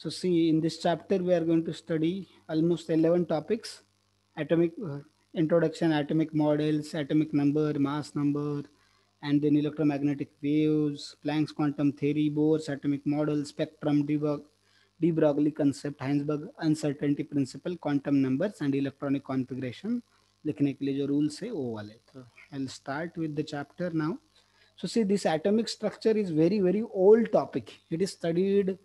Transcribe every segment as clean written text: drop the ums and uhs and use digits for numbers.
So see, in this chapter we are going to study almost 11 topics: atomic introduction, atomic models, atomic number, mass number, and then electromagnetic waves, Planck's quantum theory, Bohr's atomic model, spectrum, de Broglie concept, Heisenberg uncertainty principle, quantum numbers and electronic configuration. लिखने के लिए जो rules है वो वाले. तो I'll start with the chapter now. So see, this atomic structure is very old topic. It is studied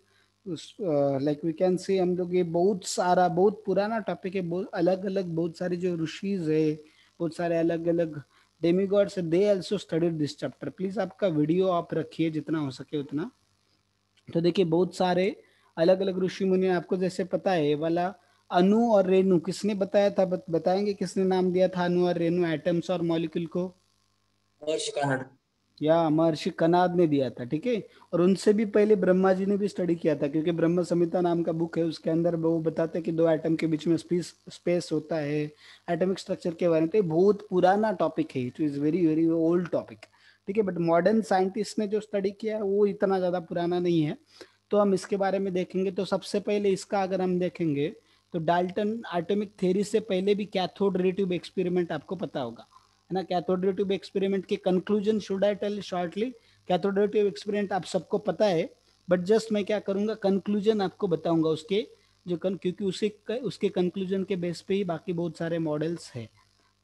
like we can say, हम लोग ये बहुत सारा बहुत पुराना टॉपिक है. बहुत अलग अलग बहुत सारे जो ऋषिज है, बहुत सारे अलग अलग डेमीगॉड्स है, they also studied this chapter. Please आपका वीडियो आप रखिए जितना हो सके उतना. तो देखिए बहुत सारे अलग अलग ऋषि मुनि, आपको जैसे पता है वाला अनु और रेणु किसने बताया था, बताएंगे किसने नाम दिया था अनु और रेणु एटम्स और मॉलिक्यूल को? महर्षि कणाद. या महर्षि कनाद ने दिया था. ठीक है. और उनसे भी पहले ब्रह्मा जी ने भी स्टडी किया था, क्योंकि ब्रह्म संहिता नाम का बुक है, उसके अंदर वो बताते हैं कि दो एटम के बीच में स्पेस होता है, एटॉमिक स्ट्रक्चर के बारे में. तो ये बहुत पुराना टॉपिक है, it is very old topic. ठीक है. बट मॉडर्न साइंटिस्ट ने जो स्टडी किया है वो इतना ज्यादा पुराना नहीं है. तो हम इसके बारे में देखेंगे. तो सबसे पहले इसका अगर हम देखेंगे तो डाल्टन एटॉमिक थ्योरी से पहले भी कैथोड रे ट्यूब एक्सपेरिमेंट आपको पता होगा, है ना. कैथोड रे ट्यूब एक्सपेरिमेंट के conclusion should I tell shortly. Cathode ray tube experiment आप सबको पता है, बट जस्ट मैं क्या करूंगा, कंक्लूजन आपको बताऊंगा उसके क्योंकि उसके कंक्लूजन के बेस पे ही बाकी बहुत सारे मॉडल्स है.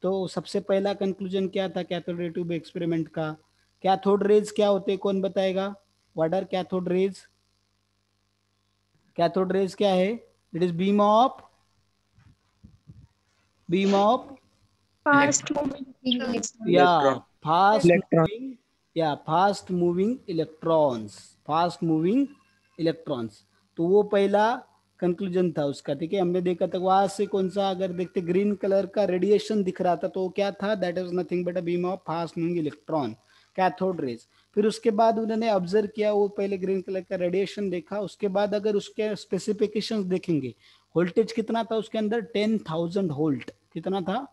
तो सबसे पहला कंक्लूजन क्या था कैथोड रे ट्यूब एक्सपेरिमेंट का? कैथोड रेज क्या होते हैं, कौन बताएगा? What are cathode rays? Cathode rays क्या है? It is beam of Fast moving या Electron. Fast moving electrons. तो वो पहला कंक्लूजन था उसका. ठीक है. हमने देखा था वहां से कौन सा, अगर देखते ग्रीन कलर का रेडिएशन दिख रहा था तो वो क्या था? That is nothing but a beam of fast moving electron, cathode rays. फिर उसके बाद उन्होंने ऑब्जर्व किया, वो पहले ग्रीन कलर का रेडिएशन देखा. उसके बाद अगर उसके स्पेसिफिकेशंस देखेंगे, वोल्टेज कितना था उसके अंदर? 10,000 वोल्ट. कितना था?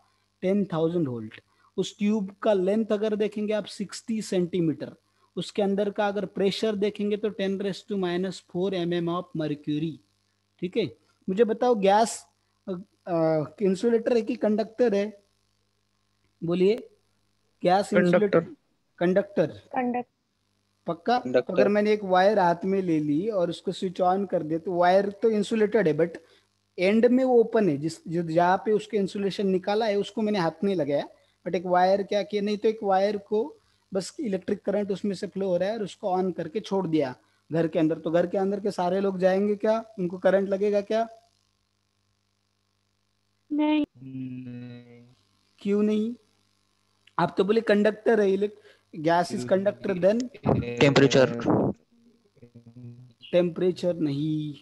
10,000 वोल्ट. उस ट्यूब का लेंथ अगर देखेंगे आप 60 सेंटीमीटर. उसके अंदर का अगर प्रेशर देखेंगे तो 10⁻⁴ mm ऑफ मर्क्यूरी. ठीक है. मुझे बताओ गैस इंसुलेटर है कि कंडक्टर है? बोलिए. Gas insulator, conductor? conduct पक्का? तो Conductor. अगर मैंने एक वायर हाथ में ले ली और उसको स्विच ऑन कर दिया तो वायर तो इंसुलेटेड है, बट एंड में वो ओपन है. जहाँ पे उसके इंसुलेशन निकाला है उसको मैंने हाथ नहीं लगाया, बट एक वायर क्या किया, नहीं तो एक वायर को बस इलेक्ट्रिक करंट उसमें से फ्लो हो रहा है और उसको ऑन करके छोड़ दिया घर के अंदर. तो घर के अंदर के सारे लोग जाएंगे क्या? उनको करंट लगेगा क्या? नहीं. क्यों नहीं? आप तो बोले कंडक्टर है, gas is conductor. Then temperature. Temperature नहीं,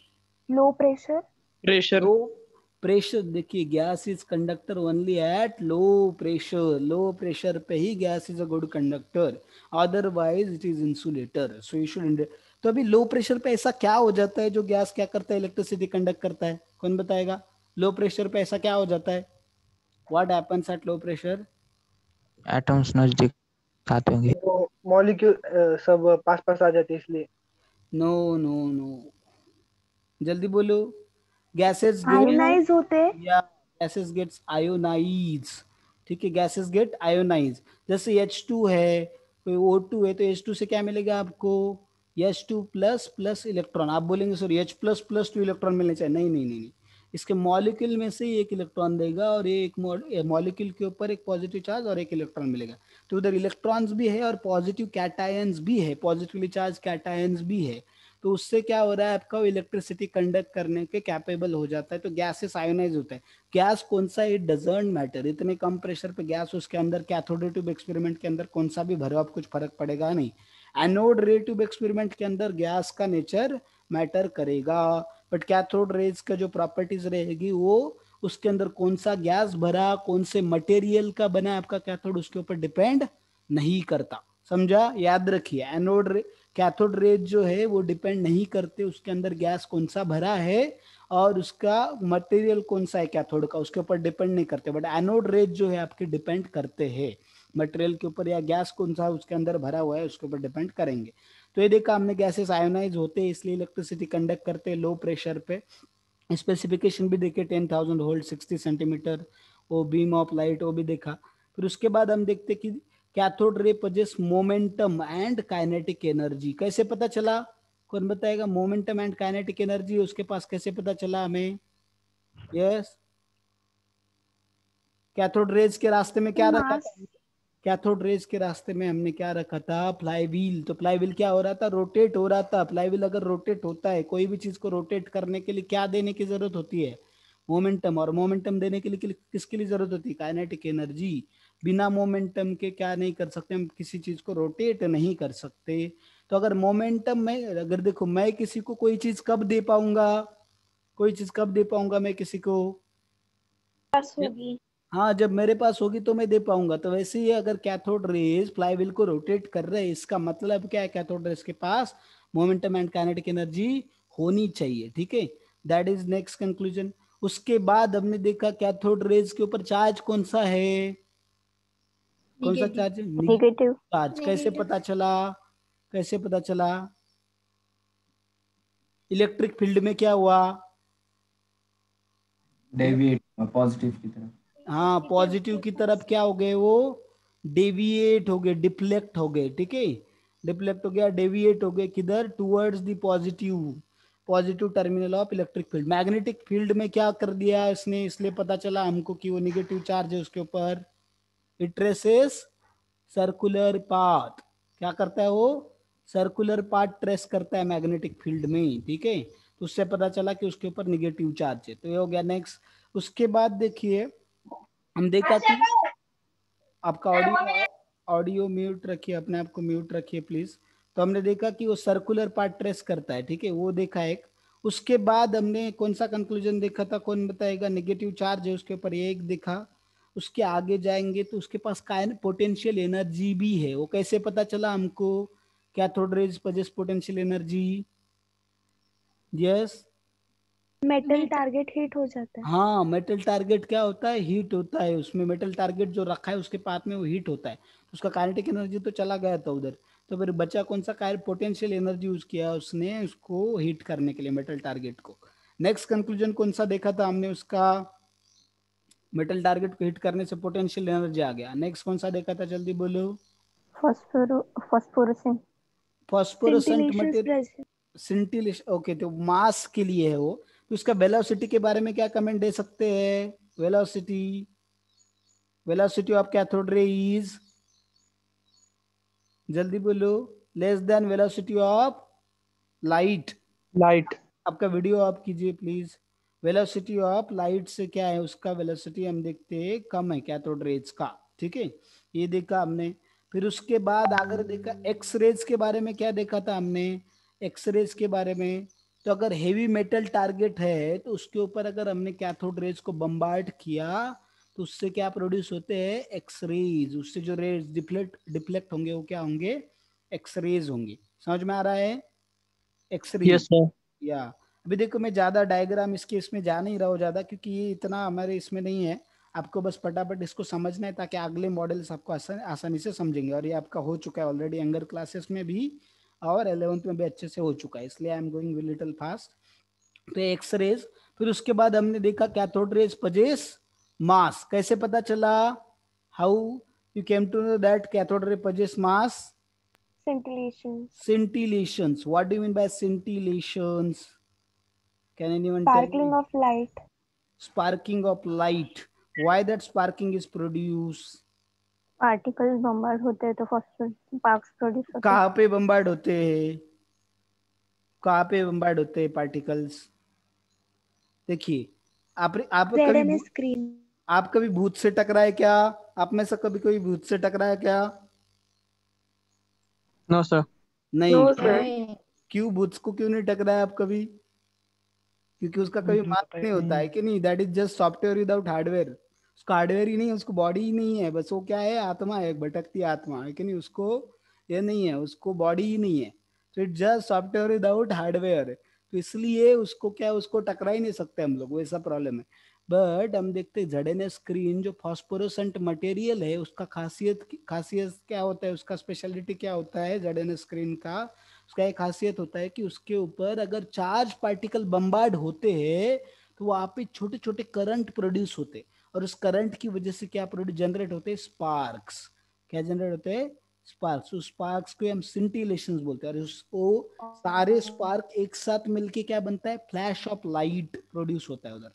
Low pressure. Pressure. Low pressure. देखिए gas is conductor only at low pressure. Low pressure पे ही gas is a good conductor, otherwise it is insulator. So you should. तो अभी लो pressure पे ऐसा क्या हो जाता है जो गैस क्या करता है? इलेक्ट्रिसिटी कंडक्ट करता है. कौन बताएगा? लो प्रेशर पे ऐसा क्या हो जाता है? What happens at low pressure? Atoms नजदीक आते होंगे. वो मॉलिक्यूल सब पास पास आ जाते हैं इसलिए. नो, जल्दी बोलो. गैसेस गेट, Ionize होते हैं. या गैसेस गेट्स आयोनाइज. ठीक है. Gases get ionise. जैसे H2 है, कोई O2 है, तो H2 से क्या मिलेगा आपको? H2 plus plus electron. आप बोलेंगे sir H plus plus 2 electron मिलने चाहिए. नहीं. इसके मॉलिक्यूल में से एक इलेक्ट्रॉन देगा और ये एक मॉलिक्यूल के ऊपर एक पॉजिटिव चार्ज और एक इलेक्ट्रॉन मिलेगा. तो उधर इलेक्ट्रॉन्स भी है और पॉजिटिव कैटायंस भी है, पॉजिटिवली चार्ज कैटायंस भी है. तो उससे क्या हो रहा है, आपका इलेक्ट्रिसिटी कंडक्ट करने के कैपेबल हो जाता है. तो गैसेस आयोनाइज होता है. गैस कौन सा, इट डजंट मैटर. इतने कम प्रेशर पे गैस, उसके अंदर कैथोड रे ट्यूब एक्सपेरिमेंट के अंदर कौन सा भी भरो आप, कुछ फर्क पड़ेगा नहीं. एनोड रे ट्यूब एक्सपेरिमेंट के अंदर गैस का नेचर मैटर करेगा, बट कैथोड रेज का जो प्रॉपर्टीज रहेगी वो उसके अंदर कौन सा गैस भरा, कौन से मटेरियल का बना आपका कैथोड, उसके ऊपर डिपेंड नहीं करता. समझा? याद रखिए. एनोड कैथोड रेज जो है वो डिपेंड नहीं करते उसके अंदर गैस कौन सा भरा है और उसका मटेरियल कौन सा है कैथोड का, उसके ऊपर डिपेंड नहीं करते. बट एनोड रेज जो है आपके डिपेंड करते हैं मटेरियल के ऊपर, या गैस कौन सा उसके अंदर भरा हुआ है उसके ऊपर डिपेंड करेंगे. तो ये देखा हमने, गैसेस आयोनाइज होते हैं इसलिए इलेक्ट्रिसिटी कंडक्ट करते हैं लो प्रेशर पे। स्पेसिफिकेशन भी देखे 10,000 वोल्ट 60 सेंटीमीटर, वो बीम ऑफ लाइट वो भी देखा। फिर उसके बाद हम देखते कि cathode ray possess momentum and kinetic energy. कैसे पता चला, कौन बताएगा? मोमेंटम एंड काइनेटिक एनर्जी उसके पास कैसे पता चला हमें? यस, कैथोड रेज के रास्ते में क्या रखा मास। था? कैथोड रेज के रास्ते में हमने क्या रखा था? फ्लाईव्हील। तो फ्लाईव्हील क्या हो रहा था? रोटेट हो रहा था। फ्लाईव्हील अगर रोटेट होता है, कोई भी चीज को रोटेट करने के लिए क्या देने की जरूरत होती है? मोमेंटम। और मोमेंटम देने के लिए किसके लिए जरूरत होती है? Kinetic energy. बिना मोमेंटम के क्या नहीं कर सकते हम? किसी चीज को रोटेट नहीं कर सकते। तो अगर मोमेंटम में, अगर देखो मैं किसी को कोई चीज कब दे पाऊंगा, कोई चीज कब दे पाऊंगा मैं किसी को? पास होगी। हाँ, जब मेरे पास होगी तो मैं दे पाऊंगा। तो वैसे ही अगर कैथोड रेज फ्लाईव्हील को रोटेट कर रहे हैं, इसका मतलब क्या है? कैथोड रेज के पास मोमेंटम एंड काइनेटिक एनर्जी होनी चाहिए। ठीक है, दैट इज नेक्स्ट कंक्लूजन। उसके बाद हमने देखा कैथोड रेज के ऊपर चार्ज कौन सा है? कौन सा चार्ज है? नेगेटिव। चार्ज। कैसे पता चला? कैसे पता चला? इलेक्ट्रिक फील्ड में क्या हुआ? डेविएट पॉजिटिव की तरफ। हाँ, पॉजिटिव की तरफ क्या हो गए? वो डेविएट हो गए, डिफ्लेक्ट हो गए। ठीक है, डिफ्लेक्ट हो गया, डेविएट हो गए किधर? Towards the positive, positive terminal of electric field. Magnetic field में क्या कर दिया इसने? इसलिए पता चला हमको कि वो निगेटिव चार्ज है उसके ऊपर। It traces circular path. क्या करता है वो? सर्कुलर पाथ ट्रेस करता है मैग्नेटिक फील्ड में। ठीक है, तो उससे पता चला कि उसके ऊपर निगेटिव चार्ज है। तो ये हो गया नेक्स्ट। उसके बाद देखिए हम देखा कि आपका ऑडियो ऑडियो म्यूट रखिए, अपने आप को म्यूट रखिए प्लीज। तो हमने देखा कि वो सर्कुलर पार्ट ट्रेस करता है। ठीक है, वो देखा एक। उसके बाद हमने कौन सा कंक्लूजन देखा था? कौन बताएगा? नेगेटिव चार्ज है उसके ऊपर, ये एक देखा। उसके आगे जाएंगे तो उसके पास पोटेंशियल एनर्जी भी है। वो कैसे पता चला हमको? Cathode rays possess potential energy. Yes, metal target hit हो जाता है। हाँ, मेटल टारगेट क्या होता है? हीट होता है उसमें। मेटल टारगेट जो रखा है उसके पास में वो हीट होता है, तो उसका काइनेटिक एनर्जी तो चला गया था उधर। तो फिर बचा कौन सा? पोटेंशियल एनर्जी यूज किया उसने उसको हीट करने के लिए, मेटल टारगेट को। नेक्स्ट कंक्लूजन कौन सा देखा था हमने उसका? मेटल टारगेट को हिट करने से पोटेंशियल एनर्जी आ गया। नेक्स्ट कौन सा देखा था? जल्दी बोलो। Phosphorescent phosphorescent scintillation material. Pressure. Scintillation, okay, तो मास के लिए है वो। तो उसका वेलोसिटी के बारे में क्या कमेंट दे सकते हैं? Velocity, velocity of cathode ray is, जल्दी बोलो, less than velocity of light. Light. आपका वीडियो ऑफ कीजिए प्लीज। वेलोसिटी ऑफ लाइट से क्या है उसका? वेलोसिटी हम देखते हैं कम है कैथोड रेज का। ठीक है, ये देखा हमने। फिर उसके बाद अगर देखा एक्स रेज के बारे में, क्या देखा था हमने? एक्स रेज के बारे में, तो अगर हेवी मेटल टारगेट है तो उसके ऊपर अगर हमने कैथोड रेज को बम्बार्ड किया तो उससे क्या प्रोड्यूस होते हैं? X rays. उससे जो रेज डिफ्लेक्ट डिफ्लेक्ट होंगे वो क्या होंगे? एक्स रेज होंगे। समझ में आ रहा है? X rays. Yes sir. Yeah अभी देखो मैं ज्यादा डायग्राम इसके इसमें जा नहीं रहा हूँ ज्यादा, क्योंकि ये इतना हमारे इसमें नहीं है। आपको बस फटाफट इसको समझना है ताकि अगले मॉडल्स आपको आसानी से समझेंगे। और ये आपका हो चुका है ऑलरेडी यंगर क्लासेस में भी और 11th में भी अच्छे से हो चुका है, इसलिए I am going little fast. तो एक्स रेज। फिर उसके बाद हमने देखा कैथोड रेज पजेस मास। कैसे पता चला? How you came to know that cathode ray possess mass? Scintillation. Scintillations. What do you mean by scintillations? Can anyone tell Sparkling me? of light. Sparking of light. Why that sparking is produced? Particles bombard होते हैं तो phosphorus sparks produce होते हैं। कहाँ पे bombard होते हैं? कहाँ पे बम्बार्ड होते हैं पार्टिकल्स? देखिए, आप कभी ZNS स्क्रीन। आप कभी भूत से टकराए क्या? आप में से कभी कोई भूत से टकराया क्या? No sir. नहीं। No sir. क्यों भूत को क्यों नहीं टकराया आप कभी? क्योंकि उसका कभी मुझे मास पता ही नहीं होता नहीं है कि नहीं? That is just software without hardware. उसका हार्डवेयर ही नहीं है, उसको बॉडी ही नहीं है, बस वो क्या है? आत्मा है, एक भटकती आत्मा है कि नहीं? उसको ये नहीं है, उसको बॉडी ही नहीं है। तो it just software without hardware. तो इसलिए उसको क्या, उसको टकरा ही नहीं सकते हम लोग, वैसा प्रॉब्लम है। बट हम देखते ZNS स्क्रीन जो फॉस्फोरेसेंट मटेरियल है उसका खासियत खासियत क्या होता है? उसका स्पेशलिटी क्या होता है ZNS स्क्रीन का? उसका एक खासियत होता है कि उसके ऊपर अगर चार्ज पार्टिकल बम्बार्ड होते हैं तो वहां पे छोटे छोटे करंट प्रोड्यूस होते, और उस करंट की वजह से क्या प्रोड्यूस जनरेट होते हैं, स्पार्क्स। क्या जनरेट होते हैं, स्पार्क्स। उस स्पार्क्स को हम सिंटिलेशंस बोलते हैं, और वो सारे स्पार्क एक साथ मिलके क्या बनता है, फ्लैश ऑफ लाइट प्रोड्यूस होता है उधर,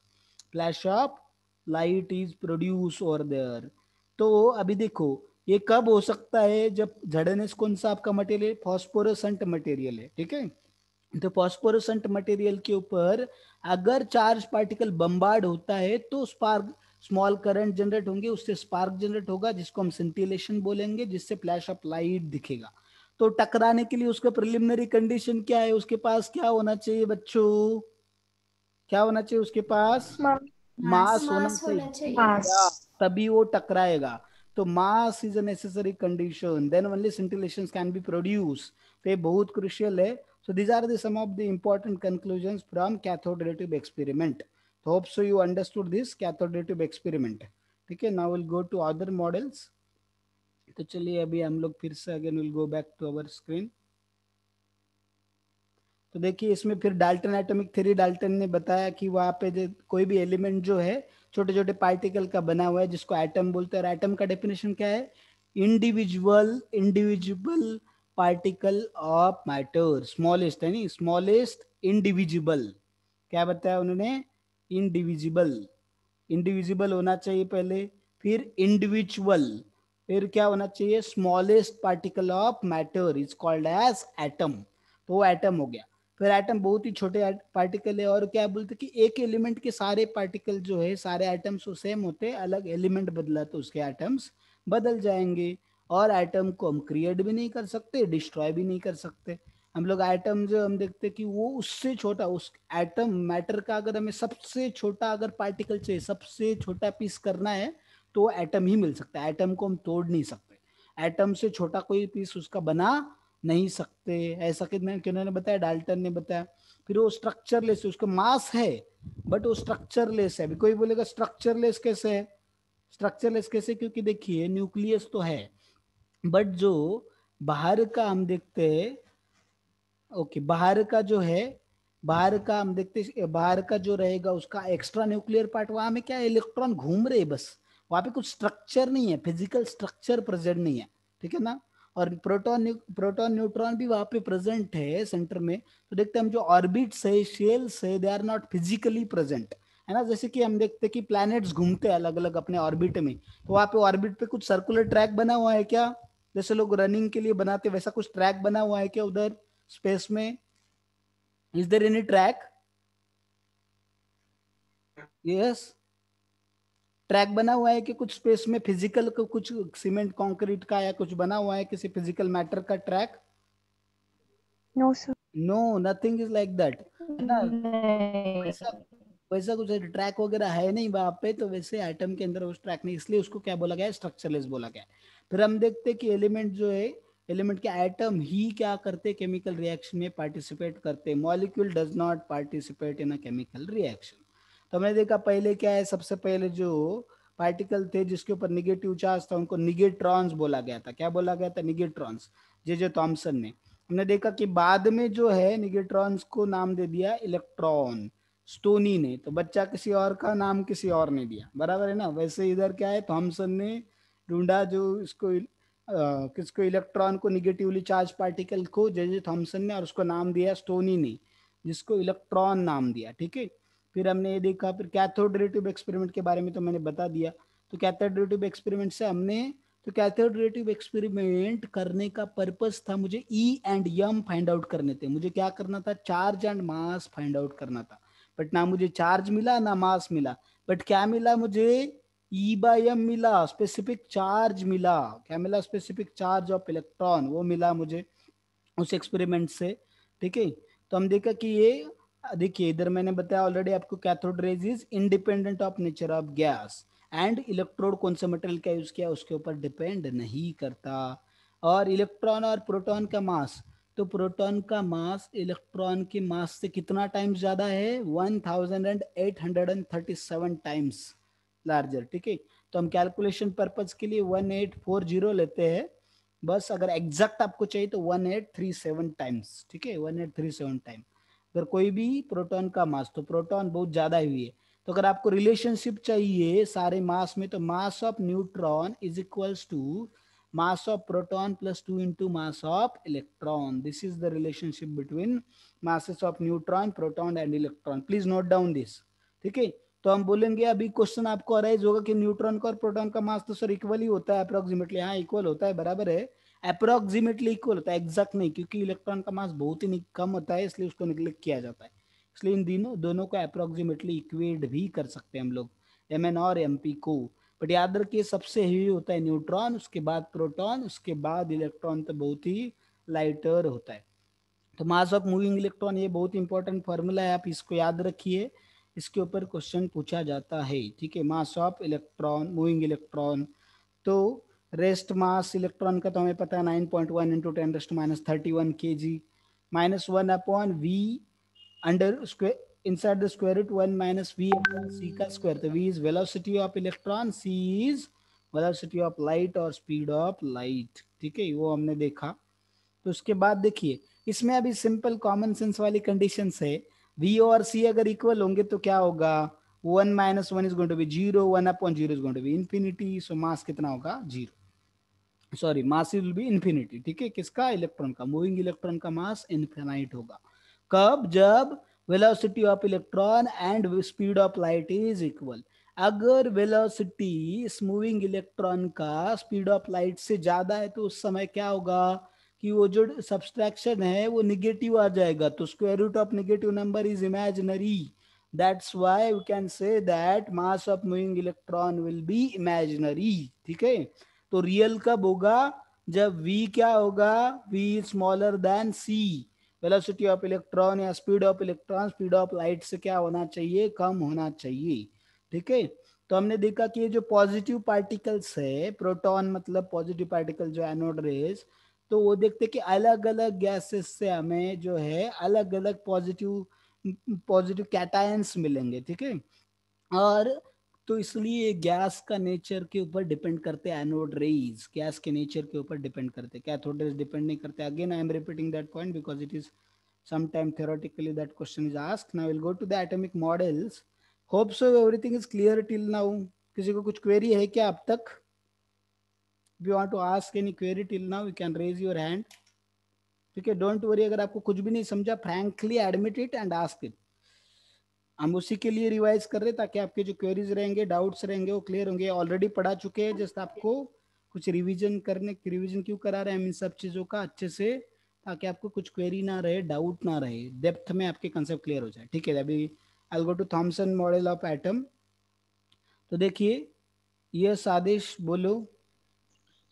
flash of light is produce over there. तो अभी देखो ये कब हो सकता है, जब जड़नेस कौन सा आपका मटेरियल, फॉस्फोरेसेंट मटेरियल है, ठीक है। तो फॉस्फोरेसेंट मटेरियल के ऊपर अगर चार्ज पार्टिकल बम्बार्ड होता है तो स्पार्क, स्मॉल करंट जनरेट होंगे, उससे स्पार्क जनरेट होगा जिसको हम सिंटिलेशन बोलेंगे, जिससे फ्लैश ऑफ लाइट दिखेगा। तो टकराने के लिए उसका प्रिलिमिनरी कंडीशन क्या है, उसके पास क्या होना चाहिए बच्चों, क्या होना चाहिए उसके पास, मास होना चाहिए, या तभी वो टकराएगा। तो mass is a necessary condition, then only scintillations can be produce. तो ये बहुत क्रुशियल है। So these are the some of the important conclusions from cathode ray tube experiment. So hope so you understood this cathode ray tube experiment. ठीक है, now we'll go to other models. तो चलिए अभी हम लोग फिर से again we'll go back to our screen. तो देखिए इसमें फिर डाल्टन एटॉमिक थ्योरी, डाल्टन ने बताया कि वहाँ पे जो कोई भी एलिमेंट जो है छोटे छोटे पार्टिकल का बना हुआ है जिसको एटम बोलते हैं, और एटम का डेफिनेशन क्या है, individual particle of matter, smallest है नहीं, स्मॉलेस्ट इंडिविजिबल। क्या बताया उन्होंने, इंडिविजिबल, इंडिविजिबल होना चाहिए पहले, फिर इंडिविजुअल, फिर क्या होना चाहिए, smallest particle of matter is called as atom. तो वो एटम हो गया। फिर एटम बहुत ही छोटे पार्टिकल है, और क्या बोलते कि एक एलिमेंट के सारे पार्टिकल जो है, सारे एटम्स सेम होते हैं, अलग एलिमेंट बदला तो उसके एटम्स बदल जाएंगे। और एटम को हम क्रिएट भी नहीं कर सकते, डिस्ट्रॉय भी नहीं कर सकते। हम लोग एटम जो हम देखते कि वो उससे छोटा, उस एटम मैटर का अगर हमें सबसे छोटा अगर पार्टिकल चाहिए, सबसे छोटा पीस करना है तो एटम ही मिल सकता है, एटम को हम तोड़ नहीं सकते, एटम से छोटा कोई पीस उसका बना नहीं सकते। ऐसा किन्होंने बताया, डाल्टन ने बताया। फिर वो स्ट्रक्चरलेस है, उसका मास है बट वो स्ट्रक्चरलेस है। अभी कोई बोलेगा स्ट्रक्चरलेस कैसे है, स्ट्रक्चरलेस कैसे, क्योंकि देखिए न्यूक्लियस तो है बट जो बाहर का हम देखते हैं, ओके बाहर का जो है, बाहर का हम देखते, बाहर का जो रहेगा उसका एक्स्ट्रा न्यूक्लियर पार्ट, वहां में क्या है, इलेक्ट्रॉन घूम रहे बस, वहां पे कुछ स्ट्रक्चर नहीं है, फिजिकल स्ट्रक्चर प्रेजेंट नहीं है, ठीक है ना। और प्रोटॉन न्यूट्रॉन भी वहां पे प्रेजेंट है सेंटर में। तो देखते हैं हम जो ऑर्बिट्स है, शेल्स है, they are not physically present, है ना। जैसे कि हम देखते हैं कि प्लैनेट्स घूमते हैं अलग अलग अपने ऑर्बिट में, तो वहां पे ऑर्बिट पे कुछ सर्कुलर ट्रैक बना हुआ है क्या, जैसे लोग रनिंग के लिए बनाते वैसा कुछ ट्रैक बना हुआ है क्या उधर स्पेस में, is there any track, yes, track बना हुआ है कि कुछ स्पेस में फिजिकल को, कुछ सीमेंट कंक्रीट का या कुछ बना हुआ है किसी फिजिकल मैटर का track, no sir, no nothing is like that, है ना। नहीं। वैसा वैसा कुछ ट्रैक वगैरह है नहीं वहां पे, तो वैसे एटम के अंदर उस ट्रैक नहीं, इसलिए उसको क्या बोला गया है, स्ट्रक्चरलेस बोला गया है। फिर हम देखते हैं कि एलिमेंट जो है, एलिमेंट के एटम ही क्या करते, केमिकल रिएक्शन में पार्टिसिपेट करते, molecule does not participate in a chemical reaction. तो हमने देखा पहले क्या है, सबसे पहले जो पार्टिकल थे जिसके ऊपर निगेटिव चार्ज था उनको निगेट्रॉन्स बोला गया था। क्या बोला गया था, निगेट्रॉन्स, जे थॉमसन ने। हमने देखा कि बाद में जो है निगेट्रॉन्स को नाम दे दिया इलेक्ट्रॉन, स्टोनी ने। तो बच्चा किसी और का नाम किसी और ने दिया, बराबर है ना। वैसे इधर क्या है, थॉमसन ने ढूंढा जो इसको किसको, इलेक्ट्रॉन को, निगेटिवली चार्ज पार्टिकल को, जे थॉमसन ने, और उसको नाम दिया स्टोनी ने, जिसको इलेक्ट्रॉन नाम दिया, ठीक है। फिर हमने ये देखा, फिर कैथोड रे ट्यूब एक्सपेरिमेंट के बारे में तो मैंने बता दिया। तो कैथोड रे ट्यूब एक्सपेरिमेंट से हमने, तो कैथोड रे ट्यूब एक्सपेरिमेंट करने का पर्पस था मुझे E and M find out करने थे। मुझे क्या करना था, charge and mass find out करना था। बट ना मुझे चार्ज मिला ना मास मिला, बट क्या मिला मुझे, ई बाय एम मिला, स्पेसिफिक चार्ज मिला। क्या मिला, स्पेसिफिक चार्ज ऑफ इलेक्ट्रॉन, वो मिला मुझे उस एक्सपेरिमेंट से, ठीक है। तो हम देखा कि ये देखिए इधर मैंने बताया ऑलरेडी आपको, cathode rays is independent of nature of gas, and electrode कौन सा मटेरियल का यूज किया उसके ऊपर डिपेंड नहीं करता। और इलेक्ट्रॉन और प्रोटॉन का मास, तो प्रोटॉन का मास इलेक्ट्रॉन के मास से कितना टाइम्स ज्यादा है, 1837 टाइम्स लार्जर, ठीक है। तो हम कैलकुलेशन पर्पज के लिए 1840 लेते हैं, बस अगर एग्जैक्ट आपको चाहिए तो 1837 टाइम्स, ठीक है, 1837 टाइम। अगर कोई भी प्रोटॉन का मास, तो प्रोटॉन बहुत ज्यादा ही है, तो अगर आपको रिलेशनशिप चाहिए सारे मास में, तो mass of neutron is equals to mass of proton plus 2 into mass of electron. This is the relationship between masses of neutron, proton and electron. Please note down this. ठीक है, तो हम बोलेंगे अभी क्वेश्चन आपको arise होगा कि neutron का और प्रोटॉन का मास तो सर इक्वल ही होता है अप्रोक्सीमेटली। हाँ इक्वल होता है, बराबर है, अप्रोक्सीमेटली इक्वल होता है, एग्जैक्ट नहीं, क्योंकि इलेक्ट्रॉन का मास बहुत ही कम होता है इसलिए उसको निग्लेक्ट किया जाता है। इसलिए इन दोनों को अप्रोक्सीमेटली इक्वेट भी कर सकते हैं हम लोग, mn और mp को। बट याद रखिए सबसे हेवी होता है न्यूट्रॉन, उसके बाद प्रोटॉन, उसके बाद इलेक्ट्रॉन, तो बहुत ही लाइटर होता है। तो मास ऑफ मूविंग इलेक्ट्रॉन, ये बहुत इंपॉर्टेंट फॉर्मूला है, आप इसको याद रखिए, इसके ऊपर क्वेश्चन पूछा जाता है, ठीक है। Mass of electron, moving electron, तो रेस्ट मास इलेक्ट्रॉन का तो हमें पता है 9.1 into 10⁻31 kg minus 1 upon V under square inside the square root 1 minus v upon c का स्क्वायर। तो v is velocity of electron, c is velocity of light और speed of light, ठीक है, वो हमने देखा। तो उसके बाद देखिए इसमें अभी सिंपल कॉमन सेंस वाली कंडीशंस है, v और c अगर इक्वल होंगे तो क्या होगा, 1 minus 1 is going to be 0, 1 upon 0 is going to be infinity, so मास कितना होगा 0, sorry mass will be infinity, ठीक है, किसका, इलेक्ट्रॉन का, मूविंग इलेक्ट्रॉन का मास इनफिनाइट होगा। कब, जब velocity of electron and speed of light is equal. अगर वेलोसिटी इस मूविंग इलेक्ट्रॉन का स्पीड ऑफ लाइट से ज्यादा है तो उस समय क्या होगा कि वो जो सब्सट्रैक्शन है वो निगेटिव आ जाएगा, तो square root of negative number is imaginary, that's why we can say that mass of moving electron will be imaginary, ठीक है। तो रियल कब होगा, जब v क्या होगा, v smaller than c, velocity of electron या speed of electron speed of light से क्या होना चाहिए, कम होना चाहिए, ठीक है। तो हमने देखा कि ये जो पॉजिटिव पार्टिकल्स है, प्रोटॉन मतलब पॉजिटिव पार्टिकल जो एनोड रेज, तो वो देखते कि अलग अलग गैसेस से हमें जो है अलग अलग पॉजिटिव पॉजिटिव कैटायंस मिलेंगे, ठीक है। और तो इसलिए गैस का नेचर के ऊपर डिपेंड करते हैं एनोड रेज, गैस के नेचर के ऊपर डिपेंड करते हैं, कैथोड रेज डिपेंड नहीं करते। Again I am repeating that point because it is sometime theoretically that question is asked. Now we'll go to the atomic models. Hope so everything is clear till now. किसी को कुछ query है क्या अब तक? If you want to ask any query till now, you can raise your hand. ठीक है, don't worry, अगर आपको कुछ भी नहीं समझा frankly admit it and ask it. हम उसी के लिए रिवाइज कर रहे हैं ताकि आपके जो क्वेरीज रहेंगे, डाउट्स रहेंगे वो क्लियर होंगे। ऑलरेडी पढ़ा चुके हैं, जस्ट आपको कुछ रिवीजन करने, रिवीजन क्यों करा रहे हैं हम इन सब चीजों का अच्छे से, ताकि आपको कुछ क्वेरी ना रहे, डाउट ना रहे, डेप्थ में आपके कंसेप्ट क्लियर हो जाए, ठीक है। अभी I go to Thomson model of atom. तो देखिए यस आदेश बोलो।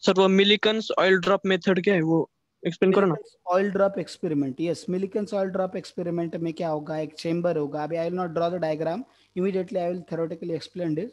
सर वो मिलिकन्स ऑयल ड्रॉप मेथड क्या है, वो एक्सप्लेन करो ना। Oil drop experiment, yes, Millikan's oil drop experiment में क्या होगा, एक चेंबर होगा। अभी I will not draw the diagram, immediately I will theoretically explain this,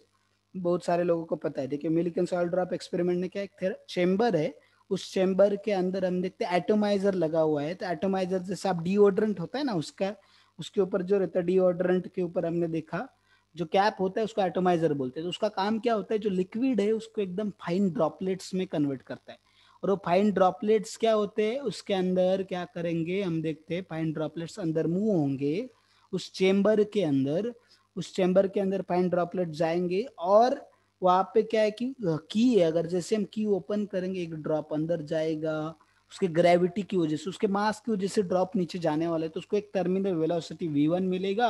बहुत सारे लोगों को पता है। देखिए मिलिकन्स ऑयल ड्रॉप एक्सपेरिमेंट में क्या, एक चेंबर है, उस चेंबर के अंदर हम देखते हैं एटोमाइजर लगा हुआ है। तो एटोमाइजर जैसे आप डिओड्रेंट होता है ना, उसका उसके ऊपर जो रहता है डिओड्रेंट के ऊपर हमने देखा जो कैप होता है उसको एटोमाइजर बोलते हैं। तो उसका काम क्या होता है, जो लिक्विड है उसको एकदम फाइन ड्रॉपलेट्स में कन्वर्ट करता है। और वो फाइन ड्रॉपलेट्स क्या होते हैं, उसके अंदर क्या करेंगे हम देखते हैं, फाइन ड्रॉपलेट्स अंदर मूव होंगे उस चेंबर के अंदर, उस चेंबर के अंदर फाइन ड्रॉपलेट जाएंगे और वहां पे क्या है कि की है, अगर जैसे हम की ओपन करेंगे एक ड्रॉप अंदर जाएगा, उसके ग्रेविटी की वजह से, उसके मास की वजह से ड्रॉप नीचे जाने वाला है, तो उसको एक टर्मिनल वेलोसिटी v1 मिलेगा।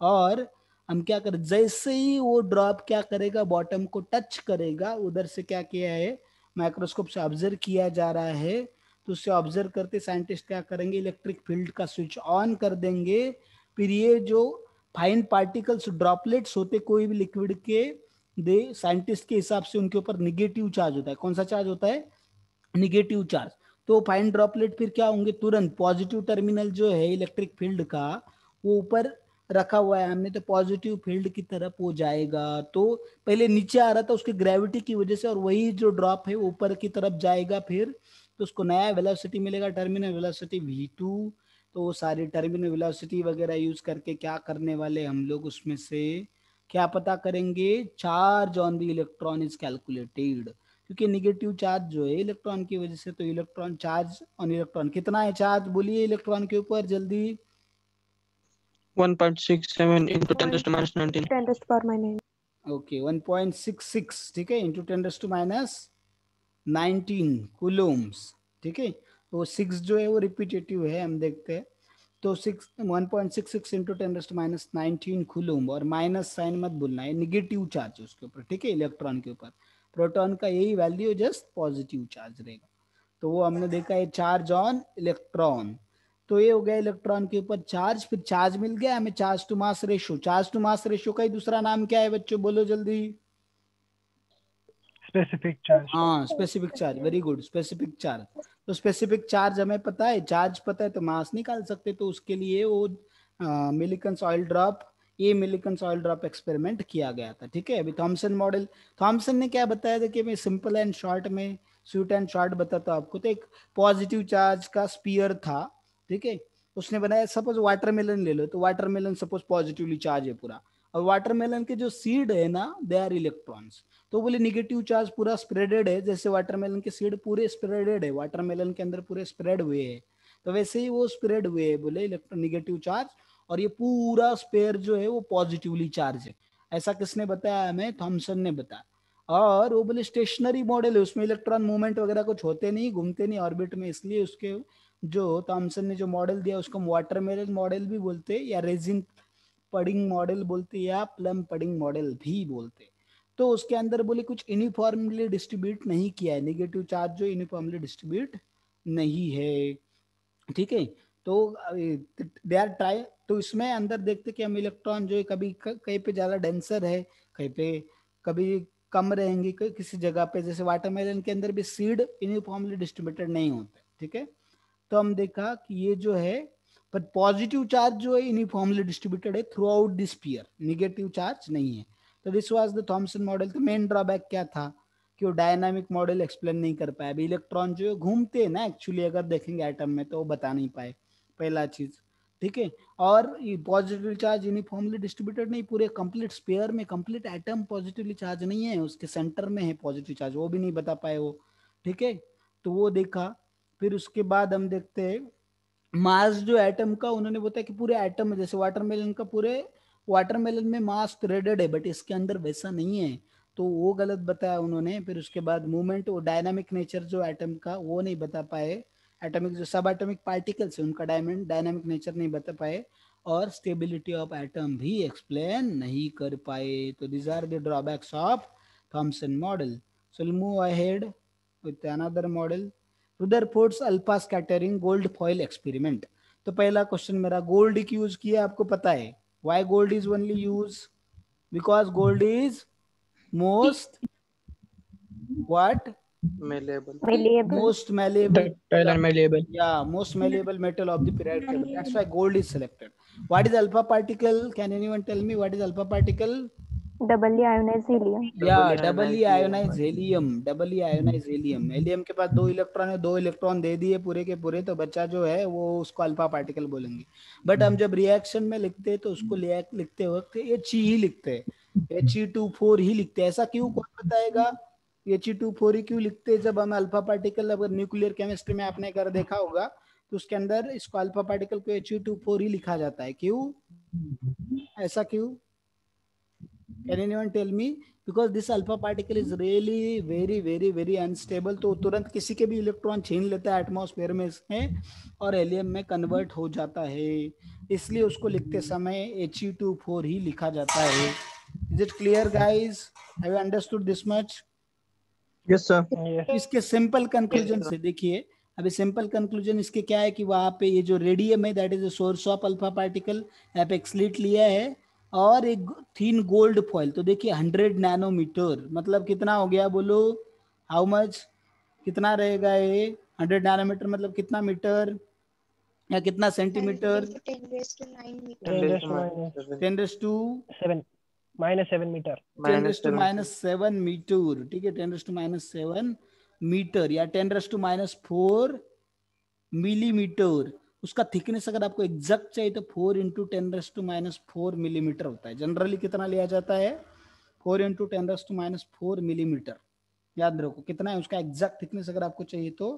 और हम क्या करें, जैसे ही वो ड्रॉप क्या करेगा, बॉटम को टच करेगा, उधर से क्या किया है, माइक्रोस्कोप से ऑब्जर्व किया जा रहा है, तो उससे ऑब्जर्व करते साइंटिस्ट क्या करेंगे, इलेक्ट्रिक फील्ड का स्विच ऑन कर देंगे। फिर ये जो फाइन पार्टिकल्स ड्रॉपलेट्स होते कोई भी लिक्विड के, दे साइंटिस्ट के हिसाब से उनके ऊपर निगेटिव चार्ज होता है। कौन सा चार्ज होता है, निगेटिव चार्ज। तो फाइन ड्रॉपलेट फिर क्या होंगे, तुरंत पॉजिटिव टर्मिनल जो है इलेक्ट्रिक फील्ड का वो ऊपर रखा हुआ है हमने, तो पॉजिटिव फील्ड की तरफ वो जाएगा। तो पहले नीचे आ रहा था उसकी ग्रेविटी की वजह से, और वही जो ड्रॉप है ऊपर की तरफ जाएगा फिर, तो उसको नया वेलोसिटी मिलेगा, टर्मिनल वेलोसिटी v2। तो वो सारी टर्मिनल वेलोसिटी वगैरह यूज करके क्या करने वाले हम लोग, उसमें से क्या पता करेंगे, charge on the electron is calculated. क्योंकि निगेटिव चार्ज जो है इलेक्ट्रॉन की वजह से, तो इलेक्ट्रॉन चार्ज ऑन इलेक्ट्रॉन कितना है चार्ज बोलिए इलेक्ट्रॉन के ऊपर जल्दी। 1.67 into 10⁻19. 10⁻⁹ ओके 1.66 ठीक है इंटू 10⁻19 कूलोम्स ठीक है। तो 6 जो है वो रिपीटेटिव है हम देखते हैं। तो 1.66 इंटू 10⁻19 कूलोम, और माइनस साइन मत भूलना है, निगेटिव चार्ज उसके ऊपर ठीक है इलेक्ट्रॉन के ऊपर। प्रोटॉन का यही वैल्यू जस्ट पॉजिटिव चार्ज रहेगा। तो वो हमने देखा है चार्ज ऑन इलेक्ट्रॉन। तो ये हो गया इलेक्ट्रॉन के ऊपर चार्ज। फिर चार्ज मिल गया हमें, charge to mass ratio. Charge to mass ratio का ही दूसरा नाम क्या है बच्चों, बोलो जल्दी। Specific charge. हाँ specific charge, very good, specific charge. तो स्पेसिफिक चार्ज हमें पता है, चार्ज पता है तो मास निकाल सकते। तो उसके लिए वो मिलिकन्स ऑयल ड्रॉप, ये मिलिकन्स ऑयल ड्रॉप एक्सपेरिमेंट किया गया था ठीक है। अभी थॉमसन मॉडल, थॉमसन ने क्या बताया था कि मैं सिंपल एंड शॉर्ट में, स्वीट एंड शॉर्ट बताता हूँ आपको। तो एक पॉजिटिव चार्ज का स्पीयर था ठीक है, उसने बनाया। सपोज वाटरमेलन ले लो, तो वाटरमेलन सपोज पॉजिटिवली चार्ज है पूरा, और वाटरमेलन के जो सीड है ना दे आर इलेक्ट्रॉन्स। तो बोले निगेटिव चार्ज पूरा स्प्रेडेड है, जैसे वाटरमेलन के सीड पूरे स्प्रेडेड है, वाटरमेलन के अंदर पूरे स्प्रेड हुए हैं, तो वैसे ही वो स्प्रेड हुए हैं बोले इलेक्ट्रॉन निगेटिव चार्ज। और ये पूरा स्पेयर जो है वो पॉजिटिवली चार्ज है। ऐसा किसने बताया हमें, थॉमसन ने बताया। और वो बोले स्टेशनरी मॉडल है, उसमें इलेक्ट्रॉन मूवमेंट वगैरह कुछ होते नहीं, घूमते नहीं ऑर्बिट में, इसलिए उसके जो थॉमसन ने जो मॉडल दिया उसको वाटरमेलन मॉडल भी बोलते, या रेजिन पडिंग मॉडल बोलते, या प्लम पडिंग मॉडल भी बोलते। तो उसके अंदर बोले कुछ यूनिफॉर्मली डिस्ट्रीब्यूट नहीं किया है, नेगेटिव चार्ज जो यूनिफॉर्मली डिस्ट्रीब्यूट नहीं है ठीक है। तो दे आर ट्राई, तो इसमें अंदर देखते कि हम इलेक्ट्रॉन जो है कभी कहीं पे ज्यादा डेंसर है, कहीं पे कभी कम रहेंगे किसी जगह पे। जैसे वाटरमेलन के अंदर भी सीड यूनिफॉर्मली डिस्ट्रीब्यूटेड नहीं होते ठीक है। तो हम देखा कि ये जो है, पर पॉजिटिव चार्ज जो है यूनिफॉर्मली डिस्ट्रीब्यूटेड है through out the sphere, negative charge नहीं है। तो this was the Thompson model. तो मेन ड्रॉबैक क्या था कि वो डायनामिक मॉडल एक्सप्लेन नहीं कर पाया। अभी इलेक्ट्रॉन जो घूमते हैं ना एक्चुअली, अगर देखेंगे एटम में तो वो बता नहीं पाए, पहला चीज ठीक है। और पॉजिटिव चार्ज यूनिफॉर्मली डिस्ट्रीब्यूटेड नहीं, पूरे कंप्लीट स्पेयर में कंप्लीट एटम पॉजिटिवली चार्ज नहीं है, उसके सेंटर में है पॉजिटिव चार्ज, वो भी नहीं बता पाए वो ठीक है। तो वो देखा। फिर उसके बाद हम देखते हैं मास जो एटम का, उन्होंने बताया कि पूरे एटम में, जैसे वाटरमेलन का, पूरे वाटरमेलन में मास थ्रेडेड है, बट इसके अंदर वैसा नहीं है, तो वो गलत बताया उन्होंने। फिर उसके बाद मूवमेंट, वो डायनामिक नेचर जो एटम का वो नहीं बता पाए, एटमिक जो सब एटमिक पार्टिकल्स है उनका डायनामिक नेचर नहीं बता पाए, और स्टेबिलिटी ऑफ एटम भी एक्सप्लेन नहीं कर पाए। तो this are the drawbacks of Thomson model. So will move ahead with another model, Rutherford's alpha scattering gold foil experiment. तो पहला क्वेश्चन मेरा, गोल्ड की यूज किया आपको पता है, why gold is only use, because gold is most what, malleable. most malleable, Ductile and malleable. yeah, most malleable metal of the periodic table. That's why gold is selected. What is alpha particle? Can anyone tell me what is alpha particle? Doubly ionized helium. या doubly ionize helium, doubly ionize helium. Helium के पास 2 electron है, 2 electron दे दिए पूरे के पूरे, तो बच्चा जो है वो उसको अल्फा पार्टिकल बोलेंगे। बट हम जब रिएक्शन में लिखते हैं तो उसको लिखते वक्त He ही लिखते हैं, He2 4 ही लिखते हैं। ऐसा क्यों, कौन बताएगा He2 4 ही क्यों लिखते हैं? जब हम अल्फा पार्टिकल, अगर न्यूक्लियर केमिस्ट्री में आपने कर देखा होगा तो उसके अंदर इसको अल्फा पार्टिकल को He2 4 ही लिखा जाता है। क्यों, ऐसा क्यों? Can anyone tell me? Because this alpha particle is really very unstable, तो तुरंत किसी के भी इलेक्ट्रॉन छीन लेता है एटमॉस्फेयर में इसमें, और हेलियम में कन्वर्ट हो जाता है, इसलिए उसको लिखते समय He2 4 ही लिखा जाता है। Is it clear guys? Have you understood this much? Yes, sir. इसके सिंपल कंक्लूजन से देखिए, अभी सिंपल कंक्लूजन इसके क्या है कि वहां पे ये जो रेडियम है that is the source of alpha particle, यहाँ पे एक स्लिट लिया है और एक थीन गोल्ड फॉइल। तो देखिए 100 नैनोमीटर मतलब कितना हो गया, बोलो हाउ मच, कितना रहेगा ये 100 नैनोमीटर मतलब कितना मीटर या कितना सेंटीमीटर, 10⁻⁷ मीटर, 10⁻⁷ मीटर, ठीक है, 10⁻⁷ मीटर या 10⁻⁴ मिलीमीटर। उसका थिकनेस अगर आपको एग्जैक्ट चाहिए तो 4 इंटू 10⁻⁴ मिलीमीटर होता है। जनरली कितना लिया जाता है, 4 इंटू 10⁻⁴ मिलीमीटर, याद रखो कितना है उसका एग्जैक्ट थिकनेस अगर आपको चाहिए तो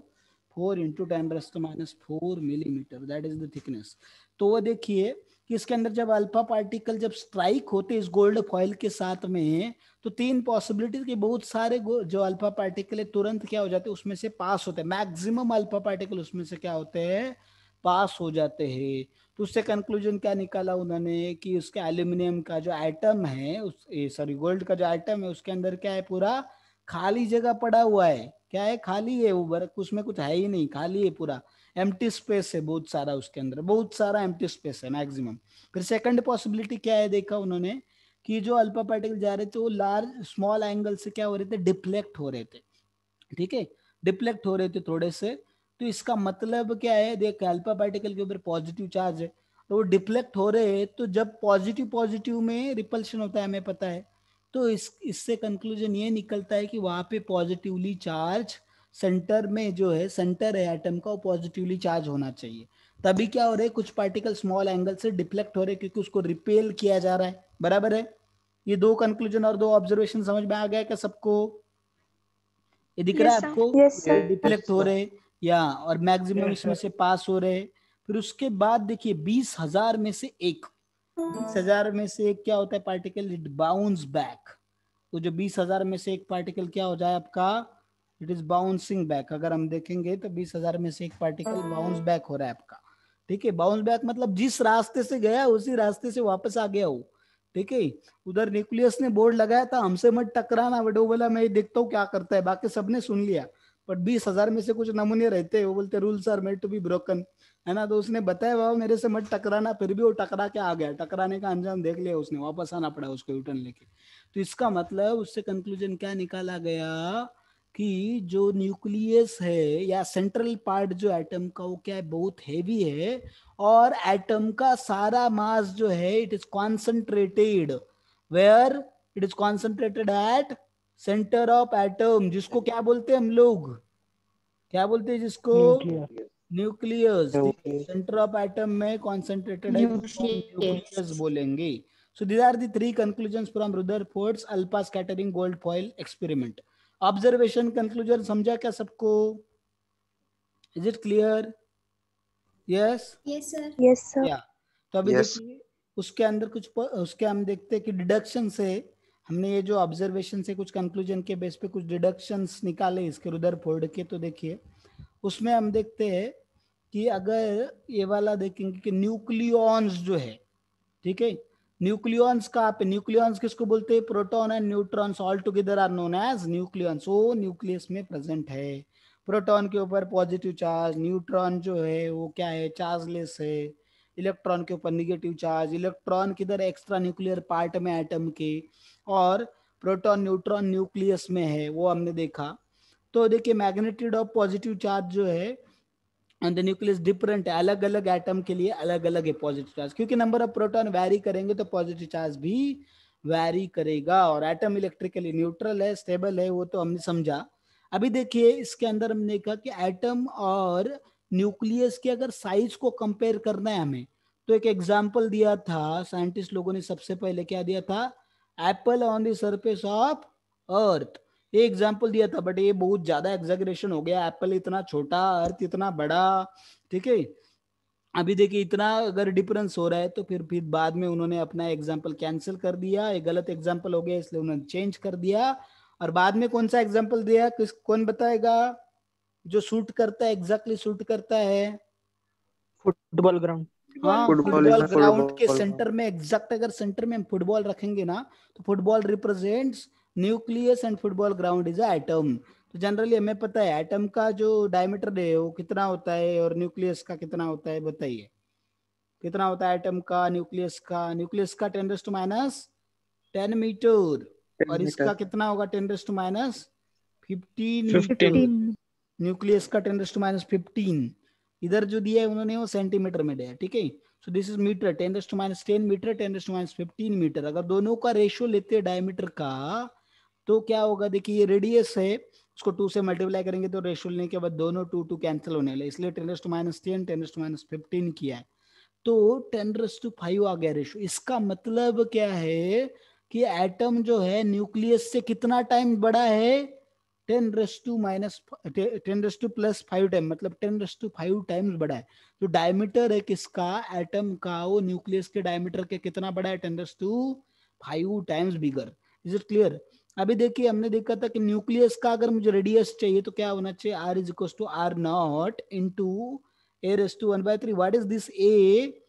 4 into 10⁻⁴ millimetre, that is the thickness. तो वो देखिए कि इसके अंदर जब अल्फा पार्टिकल जब स्ट्राइक होते इस गोल्ड फॉइल के साथ में, तो 3 पॉसिबिलिटीज के बहुत सारे जो अल्फा पार्टिकल है तुरंत क्या हो जाते हैं उसमें से पास होते हैं, मैक्सिमम अल्फा पार्टिकल उसमें से क्या होते हैं पास हो जाते हैं। तो उससे कंक्लूजन क्या निकाला उन्होंने कि उसके एल्यूमिनियम का जो एटम है उस सॉरी गोल्ड का जो एटम है उसके अंदर क्या है पूरा खाली जगह पड़ा हुआ है, क्या है खाली है, वो उसमें कुछ है ही नहीं, खाली है पूरा, एम्प्टी स्पेस है बहुत सारा, उसके अंदर बहुत सारा एम्प्टी स्पेस है मैक्सिमम। फिर सेकंड पॉसिबिलिटी क्या है देखा उन्होंने कि जो अल्फा पार्टिकल जा रहे थे वो लार्ज स्मॉल एंगल से क्या हो रहे थे डिफ्लेक्ट हो रहे थे, ठीक है, डिफ्लेक्ट हो रहे थे थोड़े से। तो इसका मतलब क्या है, देख अल्फा पार्टिकल के ऊपर पॉजिटिव चार्ज है तो वो डिफ्लेक्ट हो रहे हैं, तो जब पॉजिटिव पॉजिटिव में रिपल्शन होता है हमें पता है, तो इससे कंक्लूजन ये निकलता है कि वहां पे पॉजिटिवली चार्ज सेंटर में जो है सेंटर है एटम का वो पॉजिटिवली चार्ज होना चाहिए। तभी क्या हो रहा है कुछ पार्टिकल स्मॉल एंगल से डिफ्लेक्ट हो रहे हैं क्योंकि उसको रिपेल किया जा रहा है, बराबर है। ये 2 कंक्लूजन और 2 ऑब्जर्वेशन समझ में आ गया क्या सबको? ये दिख रहा है आपको? Yes sir. डिफ्लेक्ट हो रहे या और मैक्सिमम Yes, इसमें sir. से पास हो रहे। फिर उसके बाद देखिए 20,000 में से एक, 20,000 में से एक क्या होता है पार्टिकल, इट बाउंस बैक। तो जो 20,000 में से एक पार्टिकल क्या हो जाए आपका, इट इज बाउंसिंग बैक। अगर हम देखेंगे तो 20,000 में से एक पार्टिकल बाउंस बैक हो रहा है आपका, ठीक है। बाउंस बैक मतलब जिस रास्ते से गया उसी रास्ते से वापस आ गया हो, ठीक है। उधर न्यूक्लियस ने बोर्ड लगाया था हमसे मत टकराना, बट वो बोला मैं देखता हूँ क्या करता है, बाकी सबने सुन लिया। पर 20,000 में से कुछ नमूने रहते हैं वो बोलते rules are made to be broken, है ना। तो उसने बताया बाबा मेरे से मत टकराना, फिर भी वो टकरा के आ गया, टकराने का अंजाम देख लिया उसने, वापस आना पड़ा उसको रिटर्न लेके। तो इसका मतलब उससे कंक्लूजन क्या निकाला गया कि जो न्यूक्लियस है या सेंट्रल पार्ट जो एटम का वो क्या है बहुत हेवी है, और एटम का सारा मास जो है it is concentrated, where it is concentrated at centre of atom, जिसको क्या बोलते हैं हम लोग, क्या बोलते हैं जिसको, Nuclear. Nucleus. Centre of atom में कॉन्सेंट्रेटेड है जिसको हम न्यूक्लियस बोलेंगे। So these are the 3 conclusions from Rutherford's alpha scattering gold foil experiment. Observation conclusion समझा क्या सबको? Is it clear? Yes yes sir. या तो अभी Yes. देखिए उसके अंदर कुछ उसके हम देखते हैं कि डिडक्शन से हमने ये जो ऑब्जर्वेशन से कुछ कंक्लूजन के बेस पे कुछ डिडक्शंस निकाले इसके रदरफोर्ड के। तो देखिए उसमें हम देखते हैं कि अगर ये वाला देखेंगे कि न्यूक्लियॉन्स जो है, ठीक है, न्यूक्लियॉन्स कहाँ पे, न्यूक्लियॉन्स किसको बोलते हैं, proton and neutrons all together are known as nucleons. वो न्यूक्लियस में प्रेजेंट है, प्रोटॉन के ऊपर पॉजिटिव चार्ज, न्यूट्रॉन जो है वो क्या है चार्जलेस है, इलेक्ट्रॉन के ऊपर निगेटिव चार्ज, इलेक्ट्रॉन किधर एक्स्ट्रा न्यूक्लियर पार्ट में एटम के, और प्रोटॉन न्यूट्रॉन न्यूक्लियस में है, वो हमने देखा। तो देखिए मैग्नेट्यूड ऑफ पॉजिटिव चार्ज जो है एंड द न्यूक्लियस डिफरेंट है, अलग अलग एटम के लिए अलग अलग है पॉजिटिव चार्ज, क्योंकि नंबर ऑफ प्रोटॉन वैरी करेंगे तो पॉजिटिव चार्ज भी वैरी करेगा। और एटम इलेक्ट्रिकली न्यूट्रल है, स्टेबल है, वो तो हमने समझा। अभी देखिए इसके अंदर हमने कहा कि एटम और न्यूक्लियस के अगर साइज को कंपेयर करना है हमें, तो एक एग्जाम्पल दिया था साइंटिस्ट लोगों ने सबसे पहले, क्या दिया था, Apple on the surface of earth, ये एग्जाम्पल दिया था। बट ये बहुत ज्यादा एग्जैगरेशन हो गया, एप्पल इतना छोटा अर्थ इतना बड़ा, ठीक है। अभी देखिए इतना अगर डिफरेंस हो रहा है तो फिर बाद में उन्होंने अपना एग्जाम्पल कैंसिल कर दिया, ये गलत एग्जाम्पल हो गया इसलिए उन्होंने चेंज कर दिया। और बाद में कौन सा एग्जाम्पल दिया, कौन बताएगा जो सूट करता है, एग्जैक्टली सूट करता है? Football ground. हाँ, football football is a ground के football सेंटर में एग्जैक्ट, अगर सेंटर में हम फुटबॉल रखेंगे ना तो football represents nucleus and football ground is atom. तो जनरली हमें पता है एटम का जो डायमीटर है वो कितना होता है और न्यूक्लियस का कितना होता है, बताइए कितना होता है एटम का, न्यूक्लियस का? न्यूक्लियस का 10⁻10 मीटर, और इसका कितना होगा 10⁻15 मीटर। 15। न्यूक्लियस का 10⁻15, इधर जो दिया है उन्होंने वो सेंटीमीटर में दिया है, ठीक है। So this is metre, 10⁻10 metre, 10⁻15 metre. अगर दोनों का रेशियो लेते हैं डायमीटर का तो क्या होगा, देखिए ये रेडियस है, उसको 2 से मल्टीप्लाई करेंगे तो रेशियो लेने के बाद दोनों 2 कैंसिल होने वाले, इसलिए 10⁻10 10⁻15 किया है, तो 10⁵ आ गया रेशियो। इसका मतलब क्या है कि एटम जो है न्यूक्लियस से कितना टाइम बड़ा है, 10⁻⁵ टाइम, मतलब 10⁵ टाइम्स बड़ा है। जो डायमीटर है किसका, एटम का, वो न्यूक्लियस के डायमीटर के कितना बड़ा है, 10⁵ times bigger. Is it clear? अभी देखिए हमने देखा था कि न्यूक्लियस का अगर मुझे रेडियस चाहिए तो क्या होना चाहिए, R is equal to R0 into A⁻⁴। What is this a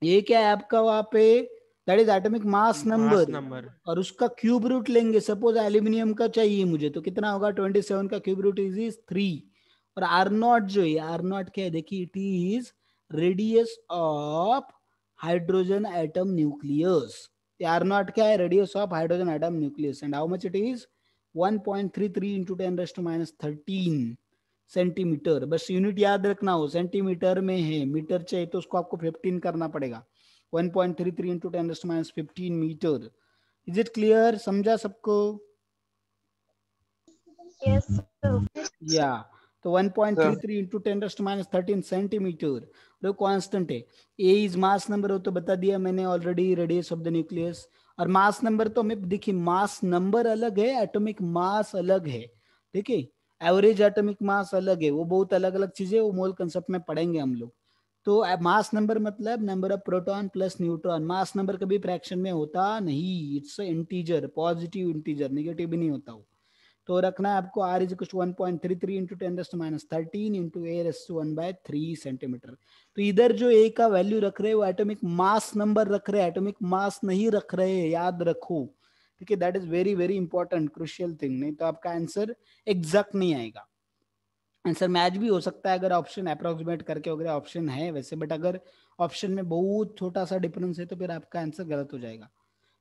क्या है आपका वहां पे, that is atomic mass number, और उसका क्यूब रूट लेंगे। सपोज एल्यूमिनियम का चाहिए मुझे तो कितना होगा, 27 का क्यूब रूट इज 3। और R0 जो है, R0 क्या है देखिए, it is radius of hydrogen atom nucleus. R0 क्या है, radius of hydrogen atom nucleus, and how much it is 1.33 into 10⁻⁻13 centimetre. बस यूनिट याद रखना हो, सेंटीमीटर में है, मीटर चाहिए तो उसको आपको 15 करना पड़ेगा। 1.33 into 10⁻15 metre. Is it clear? समझा सबको? यस या तो 1.33 इंटू 10⁻13 सेंटीमीटर, वो कांस्टेंट है। ए इज मास नंबर, हो तो बता दिया मैंने already, radius of the nucleus. और मास नंबर तो हमें देखिए, मास नंबर अलग है, एटॉमिक मास अलग है। देखिए एवरेज एटॉमिक मास अलग है, वो बहुत अलग अलग चीजें, वो मोल कंसेप्ट में पढ़ेंगे हम लोग। तो मास नंबर मतलब number of proton plus neutron. Mass number कभी फ्रैक्शन में होता नहीं, it's integer, positive integer, negative भी नहीं होता वो। तो रखना है आपको R is 1.33 into 10⁻13 into A⁻⁴ centimetre. तो इधर जो A का वैल्यू रख रहे हैं वो एटॉमिक मास नंबर रख रहे हैं, एटॉमिक मास नहीं रख रहे हैं, याद रखो। ठीक है, that is very very important, crucial thing, नहीं तो आपका आंसर एग्जैक्ट नहीं आएगा। आंसर मैच भी हो सकता है अगर ऑप्शन अप्रोक्सीमेट करके वगैरह ऑप्शन है वैसे, बट अगर ऑप्शन में बहुत छोटा सा डिफरेंस है तो फिर आपका आंसर गलत हो जाएगा।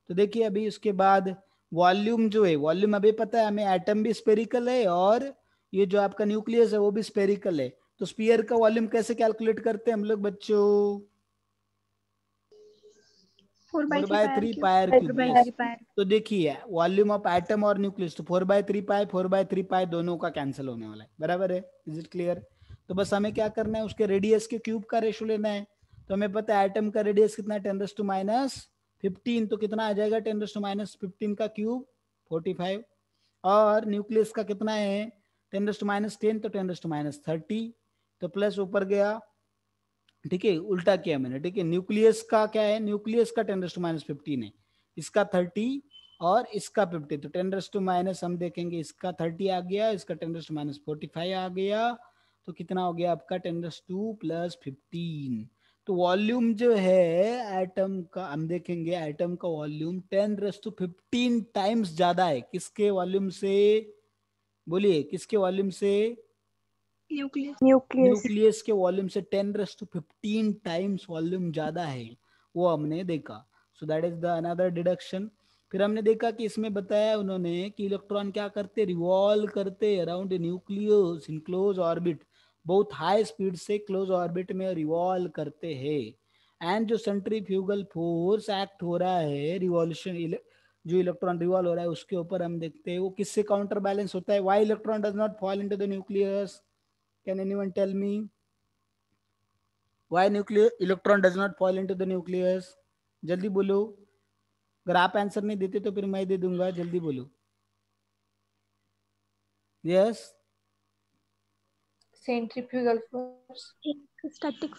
तो देखिए अभी उसके बाद वॉल्यूम जो है, वॉल्यूम अभी पता है हमें, एटम भी स्पेरिकल है और ये जो आपका न्यूक्लियस है वो भी स्पेरिकल है। तो स्फीयर का वॉल्यूम कैसे कैलकुलेट करते हैं हम लोग बच्चों, 4/3 पायर क्यूब। यस, तो देखिए वॉल्यूम ऑफ एटम और न्यूक्लियस, तो 4/3 पाई 4/3 पाई दोनों का कैंसिल होने वाला है, बराबर है। Is it clear? तो बस हमें क्या करना है, उसके रेडियस के क्यूब का रेशो लेना है। तो हमें पता है एटम का रेडियस कितना है, 10⁻⁻15, तो कितना आ जाएगा 10⁻⁻15 का क्यूब 45। और न्यूक्लियस का कितना है 10⁻10, तो 10⁻30, तो प्लस ऊपर गया, ठीक है, उल्टा किया मैंने। ठीक है, न्यूक्लियस का क्या है, न्यूक्लियस का 10⁻15 है, इसका 30 और इसका 50, तो 10⁻, हम देखेंगे इसका 30 आ गया, इसका 10⁻45 आ गया, तो कितना हो गया आपका 10⁻2 + 15। तो वॉल्यूम जो है एटम का, हम देखेंगे एटम का वॉल्यूम 10⁻15 टाइम्स ज्यादा है किसके वॉल्यूम से, बोलिए किसके वॉल्यूम से, न्यूक्लियस न्यूक्लियस के वॉल्यूम से 10⁻15 टाइम्स वॉल्यूम ज्यादा है, वो हमने देखा। So that is the another deduction. फिर हमने देखा कि इसमें बताया उन्होंने कि इलेक्ट्रॉन क्या करते, रिवॉल्व करते around nucleus in close orbit, बहुत हाई स्पीड से क्लोज ऑर्बिट में रिवॉल्व करते हैं। एंड जो सेंट्रीफ्यूगल फोर्स एक्ट हो रहा है, रिवॉल्यूशन, जो इलेक्ट्रॉन रिवॉल्व हो रहा है उसके ऊपर हम देखते हैं वो किससे काउंटर बैलेंस होता है। Why electron does not fall into the nucleus, can anyone tell me why nuclear electron does not fall into the nucleus? जल्दी बोलो, अगर आप आंसर नहीं देते तो फिर मैं दे दूंगा, जल्दी बोलो। Yes, centrifugal force, static.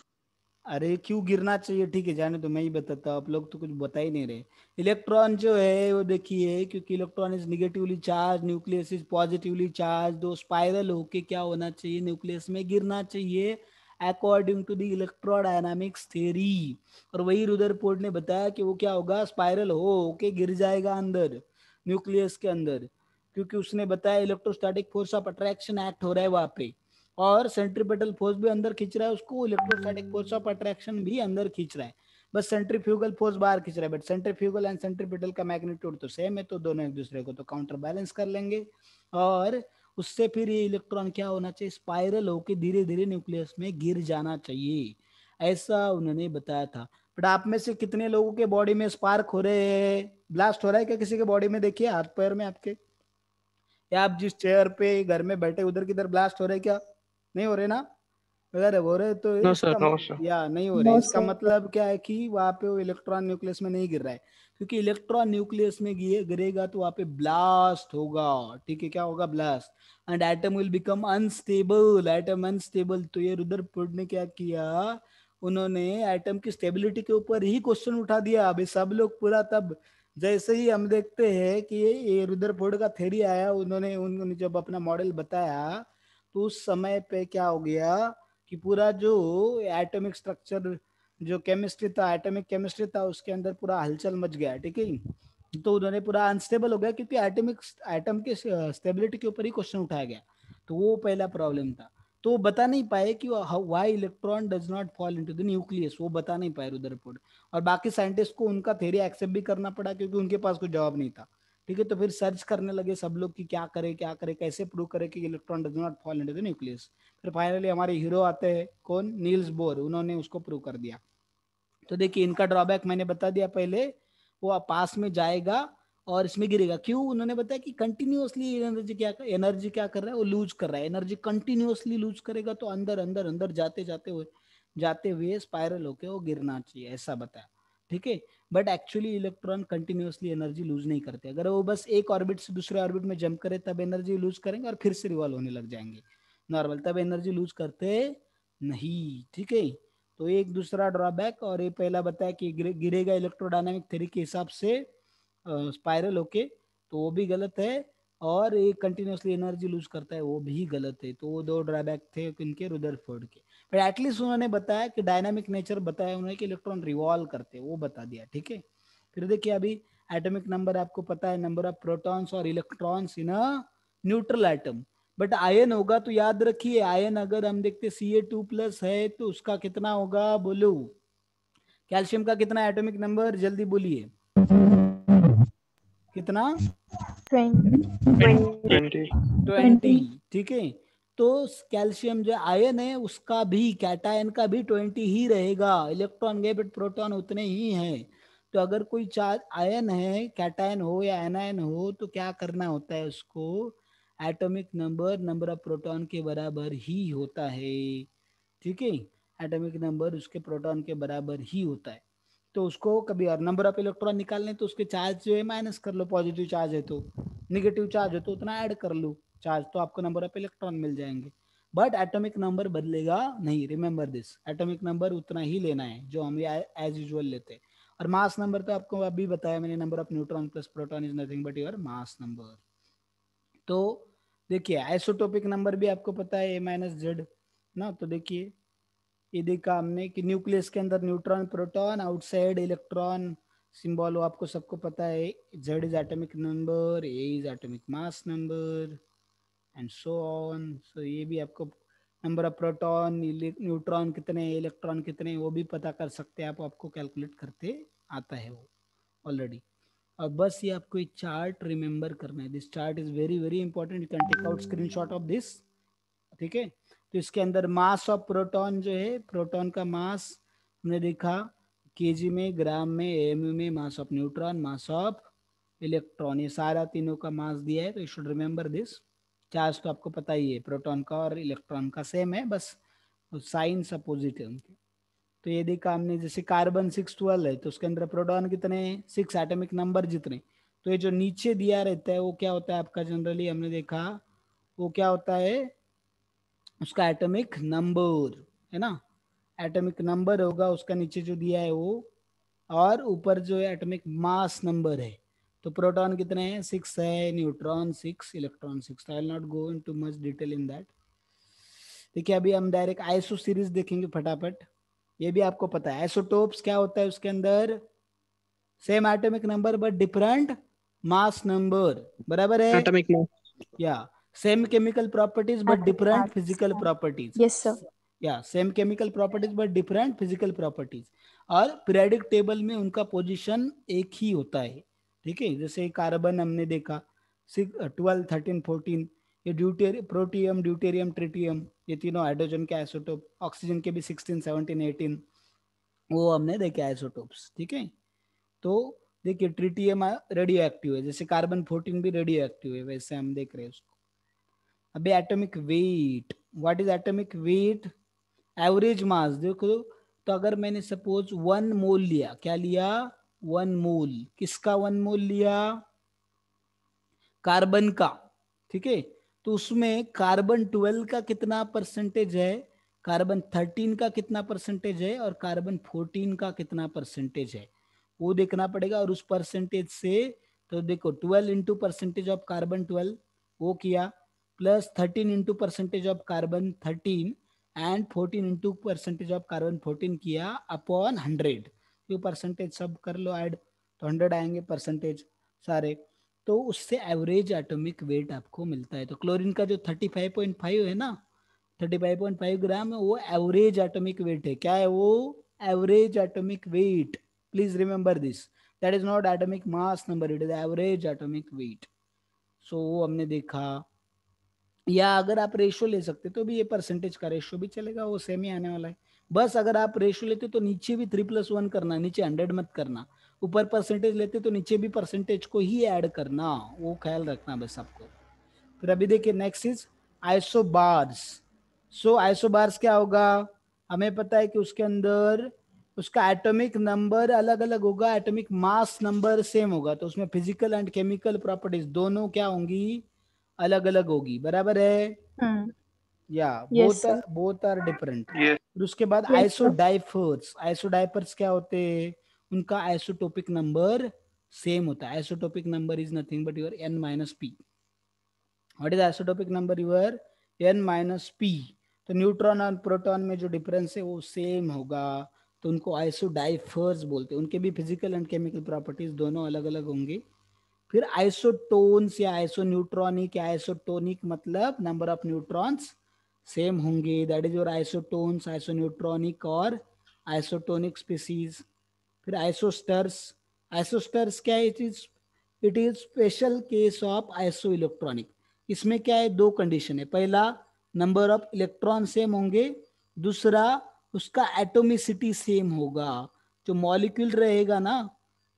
अरे क्यों गिरना चाहिए, ठीक है जाने तो, मैं ही बताता हूँ, आप लोग तो कुछ बता ही नहीं रहे। इलेक्ट्रॉन जो है वो देखिए, क्योंकि electron is negatively charge, nucleus is positively charge, दो स्पाइरल होके क्या होना चाहिए, न्यूक्लियस में गिरना चाहिए according to the electrodynamics theory. और वही रुदरफोर्ड ने बताया कि वो क्या होगा, स्पाइरल हो के गिर जाएगा अंदर न्यूक्लियस के अंदर, क्योंकि उसने बताया electrostatic force of attraction act हो रहा है वहां पे, और सेंट्रीपेटल फोर्स भी अंदर खींच रहा है उसको, इलेक्ट्रोस्टैटिक फोर्स ऑफ अट्रैक्शन भी अंदर खींच रहा है, बस सेंट्रीफ्यूगल फोर्स बाहर खींच रहा है। बट सेंट्रीफ्यूगल एंड सेंट्रीपेटल का मैग्नीट्यूड तो सेम है, तो दोनों एक दूसरे को तो काउंटर बैलेंस कर लेंगे, और उससे फिर ये इलेक्ट्रॉन क्या होना चाहिए, स्पाइरल होकर धीरे धीरे न्यूक्लियस में गिर जाना चाहिए, ऐसा उन्होंने बताया था। बट आप में से कितने लोगों के बॉडी में स्पार्क हो रहे हैं, ब्लास्ट हो रहा है क्या किसी के बॉडी में, देखिए हाथ पैर में आपके, या आप जिस चेयर पे घर में बैठे उधर किधर ब्लास्ट हो रहे क्या, नहीं हो रहे ना? अगर हो रहे तो नो इसका सर, नो सर। या नहीं हो रहे, No, इसका sir. मतलब क्या है कि वहां पे वो इलेक्ट्रॉन न्यूक्लियस में नहीं गिर रहा है, क्योंकि इलेक्ट्रॉन न्यूक्लियस में गिरेगा तो वहां पे ब्लास्ट होगा, ठीक है, क्या होगा, blast, and atom will become unstable, atom unstable. तो ये रुदरफोर्ड ने क्या किया, उन्होंने एटम की स्टेबिलिटी के ऊपर ही क्वेश्चन उठा दिया। अभी सब लोग पूरा, तब जैसे ही हम देखते हैं कि ये रुदरफोर्ड का थ्योरी आया, उन्होंने जब अपना मॉडल बताया, तो उस समय पे क्या हो गया कि पूरा जो एटॉमिक स्ट्रक्चर, जो केमिस्ट्री था, एटॉमिक केमिस्ट्री था, उसके अंदर पूरा हलचल मच गया, ठीक है। तो उन्होंने पूरा अनस्टेबल हो गया, क्योंकि एटम के स्टेबिलिटी के ऊपर ही क्वेश्चन उठाया गया। तो वो पहला प्रॉब्लम था। तो वो बता नहीं पाए कि why electron does not fall into the nucleus, वो बता नहीं पाए रुदरफोर्ड। और बाकी साइंटिस्ट को उनका थ्योरी एक्सेप्ट भी करना पड़ा, क्योंकि उनके पास कोई जवाब नहीं था, ठीक है। तो फिर सर्च करने लगे सब लोग कि क्या करे, कैसे प्रूव करे कि electron does not fall into the nucleus. फिर फाइनली हमारे हीरो आते हैं, कौन, नील्स बोर, उन्होंने उसको प्रूव कर दिया। तो देखिए इनका ड्रॉबैक मैंने बता दिया पहले, वो पास में जाएगा और इसमें गिरेगा। क्यों, उन्होंने बताया कि कंटिन्यूअसली एनर्जी क्या कर रहा है, वो लूज कर रहा है, एनर्जी कंटिन्यूअसली लूज करेगा, तो अंदर अंदर अंदर जाते हुए स्पाइरल होके वो गिरना चाहिए, ऐसा बताया, ठीक है। But actually electron continuously energy lose नहीं करते, अगर वो बस एक ऑर्बिट से दूसरे ऑर्बिट में जंप करे तब एनर्जी लूज करेंगे और फिर से रिवॉल्व होने लग जाएंगे नॉर्मल, तब एनर्जी लूज करते नहीं, ठीक है। तो एक दूसरा ड्रॉबैक, और ये पहला बताया कि गिरेगा इलेक्ट्रोडायनामिक थ्योरी के हिसाब से स्पाइरल होके, तो वो भी गलत है। और ये कंटिन्यूअसली एनर्जी लूज करता है, वो भी गलत है। तो वो दो ड्रॉबैक थे इनके, रुदरफोर्ड के। पर एटलीस्ट उन्होंने बताया कि डायनामिक नेचर बताया उन्होंने कि इलेक्ट्रॉन रिवॉल्व करते हैं, वो बता दिया, ठीक है। फिर देखिए अभी एटॉमिक नंबर आपको पता है, नंबर ऑफ प्रोटॉन्स और electrons in a neutral atom. But ion होगा तो याद रखिए, आयन अगर हम देखते Ca2+ है तो उसका कितना होगा, बोलो। कैल्शियम का कितना एटॉमिक नंबर, जल्दी बोलिए, कितना, 20। 20, ठीक है। तो कैल्शियम जो आयन है उसका भी, कैटायन का भी 20 ही रहेगा, इलेक्ट्रॉन गए बट प्रोटॉन उतने ही हैं। तो अगर कोई चार्ज आयन है, कैटायन हो या एनायन हो, तो क्या करना होता है उसको, एटॉमिक नंबर ऑफ प्रोटॉन के बराबर ही होता है, ठीक है। एटॉमिक नंबर उसके प्रोटॉन के बराबर ही होता है। तो उसको कभी और नंबर ऑफ इलेक्ट्रॉन निकालने तो उसके चार्ज जो है माइनस कर लो, पॉजिटिव चार्ज है तो, निगेटिव चार्ज है तो उतना ऐड कर लो चार्ज, तो आपको नंबर ऑफ इलेक्ट्रॉन मिल जाएंगे। बट एटॉमिक नंबर बदलेगा नहीं, रिमेंबर दिस, एटॉमिक नंबर उतना ही लेना है जो हम एज यूजुअल लेते हैं। और मास नंबर तो आपको अभी बताया मैंने, number of neutron plus proton is nothing but your mass number. तो देखिए आइसोटोपिक नंबर भी आपको पता है, A-Z ना। तो देखिए ये देखा हमने कि न्यूक्लियस के अंदर neutron proton, outside electron, symbol वो आपको सबको पता है, Z is atomic number, A is atomic mass number, and so on. So ये भी आपको नंबर ऑफ प्रोटॉन, न्यूट्रॉन कितने, इलेक्ट्रॉन कितने, वो भी पता कर सकते हैं आप, आपको कैलकुलेट करते आता है वो ऑलरेडी। और बस ये आपको एक चार्ट रिमेंबर करना है, this chart is very very important, you can take out screenshot of this, ठीक है। तो इसके अंदर मास ऑफ प्रोटॉन जो है, प्रोटॉन का मास हमने देखा केजी में, ग्राम में, एमयू में, मास of neutron, mass of electron, ये सारा तीनों का मास दिया है। तो you should remember this. Charge तो आपको पता ही है, प्रोटॉन का और इलेक्ट्रॉन का सेम है, बस साइंस अपोजिट है उनके। तो ये देखा हमने, जैसे कार्बन 612 है तो उसके अंदर प्रोटॉन कितने हैं, 6 एटॉमिक नंबर जितने। तो ये जो नीचे दिया रहता है वो क्या होता है आपका, जनरली हमने देखा वो क्या होता है, उसका एटॉमिक नंबर है ना, एटॉमिक नंबर होगा उसका नीचे जो दिया है वो, और ऊपर जो है एटॉमिक मास नंबर है। तो प्रोटॉन कितने हैं, 6 है, neutron 6, electron 6। I will not go into much detail in that. देखिए अभी हम डायरेक्ट आइसो सीरीज देखेंगे फटाफट। ये भी आपको पता है, आइसोटोप्स क्या होता है, उसके अंदर same atomic number but different mass number, बराबर है, एटॉमिक मास। या same chemical properties but different physical properties, Yes, sir. या same chemical properties but different physical properties. और पीरियोडिक टेबल में उनका पोजीशन एक ही होता है, ठीक है। जैसे कार्बन हमने देखा 12, 13, 14, ये प्रोटियम, ड्यूटेरियम, ट्रिटियम, ये तीनों हाइड्रोजन के आइसोटोप, ऑक्सीजन के भी 16, 17, 18 वो हमने देखे आइसोटोप्स, ठीक है। तो देखिए ट्रिटियम रेडियो एक्टिव है, जैसे कार्बन 14 भी रेडियो एक्टिव है, वैसे हम देख रहे हैं उसको। अभी atomic weight, what is atomic weight, average mass देखो, तो अगर मैंने सपोज 1 मोल लिया, क्या लिया 1 मोल, किसका 1 मोल लिया, कार्बन का, ठीक है, तो उसमें कार्बन 12 का कितना परसेंटेज है, कार्बन 13 का कितना परसेंटेज है और कार्बन 14 का कितना परसेंटेज है, वो देखना पड़ेगा। और उस परसेंटेज से तो देखो 12 इंटू परसेंटेज ऑफ कार्बन 12 वो किया, plus 13 into percentage of carbon 13 and 14 into percentage of carbon 14 किया अपॉन 100, ये परसेंटेज सब कर लो ऐड, तो 100 आएंगे परसेंटेज सारे, तो उससे एवरेज एटॉमिक वेट आपको मिलता है। तो क्लोरीन का जो 35.5 है ना, 35.5 ग्राम है, वो एवरेज एटॉमिक वेट है। क्या है वो, average atomic weight, please remember this, that is not atomic mass number, it is average atomic weight. So वो हमने देखा। या अगर आप रेशो ले सकते तो भी ये परसेंटेज का रेशो भी चलेगा, वो सेम ही आने वाला है। बस अगर आप रेशो लेते तो नीचे भी 3+1 करना, नीचे 100 मत करना, ऊपर परसेंटेज लेते तो नीचे भी परसेंटेज को ही ऐड करना, वो ख्याल रखना बस आपको। फिर अभी देखिए next is isobars. So isobars क्या होगा, हमें पता है कि उसके अंदर उसका एटॉमिक नंबर अलग अलग होगा, एटॉमिक मास नंबर सेम होगा, तो उसमें फिजिकल एंड केमिकल प्रॉपर्टीज दोनों क्या होंगी, अलग अलग होगी, बराबर है, yeah yes sir. Both are different. Yes. फिर उसके बाद यस सर। आइसोडाइफर्स, आइसोडाइफर्स क्या होते हैं, उनका आइसोटोपिक नंबर सेम होता है, isotopic number is nothing but your n-p। What is isotopic number, your n-p। तो न्यूट्रॉन और प्रोटॉन में जो डिफरेंस है वो सेम होगा, तो उनको आइसोडाइफर्स बोलते हैं, उनके भी फिजिकल एंड केमिकल प्रॉपर्टीज दोनों अलग अलग होंगे। फिर आइसोटोन्स या आइसोन्यूट्रॉनिक या आइसोटोनिक मतलब नंबर ऑफ न्यूट्रॉन्स सेम होंगे, दैट इज योर आइसोटोन्स, आइसोन्यूट्रॉनिक और आइसोटोनिक स्पीसीज। फिर आइसोस्टर्स, आइसोस्टर्स क्या है, it is special case of iso electronic. इसमें क्या है, दो कंडीशन है, पहला नंबर ऑफ इलेक्ट्रॉन सेम होंगे, दूसरा उसका एटोमिसिटी सेम होगा, जो मॉलिक्यूल रहेगा ना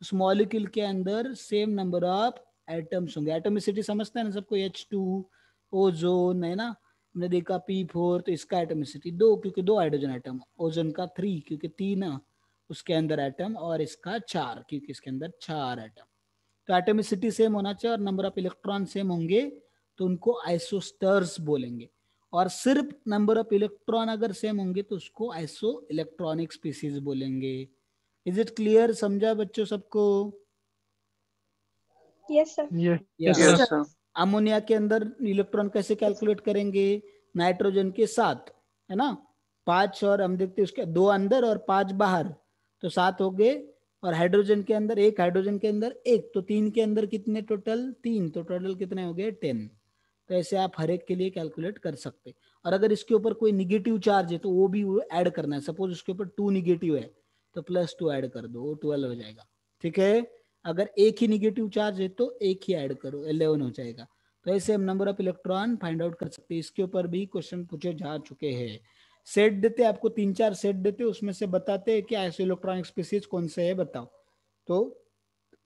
उस मॉलिक्यूल के अंदर सेम नंबर ऑफ एटम्स होंगे। एटोमिसिटी समझते हैं ना सबको, H2 ओजोन है ना, हमने देखा P4, तो इसका एटोमिसिटी 2 क्योंकि 2 हाइड्रोजन एटम, ओजोन का 3 क्योंकि 3 उसके अंदर एटम, और इसका 4 क्योंकि इसके अंदर 4 एटम। तो एटोमिसिटी सेम होना चाहिए और नंबर ऑफ इलेक्ट्रॉन सेम होंगे, तो उनको आइसोस्टर्स बोलेंगे। और सिर्फ नंबर ऑफ इलेक्ट्रॉन अगर सेम होंगे तो उसको आइसो इलेक्ट्रॉनिक स्पीसीज बोलेंगे। इज इट क्लियर, समझा बच्चों सबको? Yes sir. Yes. या Yes, sir. अमोनिया के अंदर इलेक्ट्रॉन कैसे कैलकुलेट करेंगे, नाइट्रोजन के 7 है ना, 5 और हम देखते हैं उसके 2 अंदर और 5 बाहर, तो 7 हो गए। और हाइड्रोजन के अंदर 1, हाइड्रोजन के अंदर 1, तो 3 के अंदर कितने टोटल, 3, तो टोटल कितने हो गए 10। तो ऐसे आप हर एक के लिए कैलकुलेट कर सकते। और अगर इसके ऊपर कोई निगेटिव चार्ज है तो वो भी ऐड करना है, सपोज उसके ऊपर 2 निगेटिव है तो +2 ऐड कर दो, वो 12 हो जाएगा, ठीक है। अगर एक ही निगेटिव चार्ज है तो एक ही ऐड करो, 11 हो जाएगा। तो ऐसे हम number of electron find out कर सकते हैं। इसके ऊपर भी क्वेश्चन पूछे जा चुके हैं। सेट देते आपको 3-4 सेट देते, उसमें से बताते हैं कि आइसो इलेक्ट्रॉनिक स्पीसीज कौन से है बताओ, तो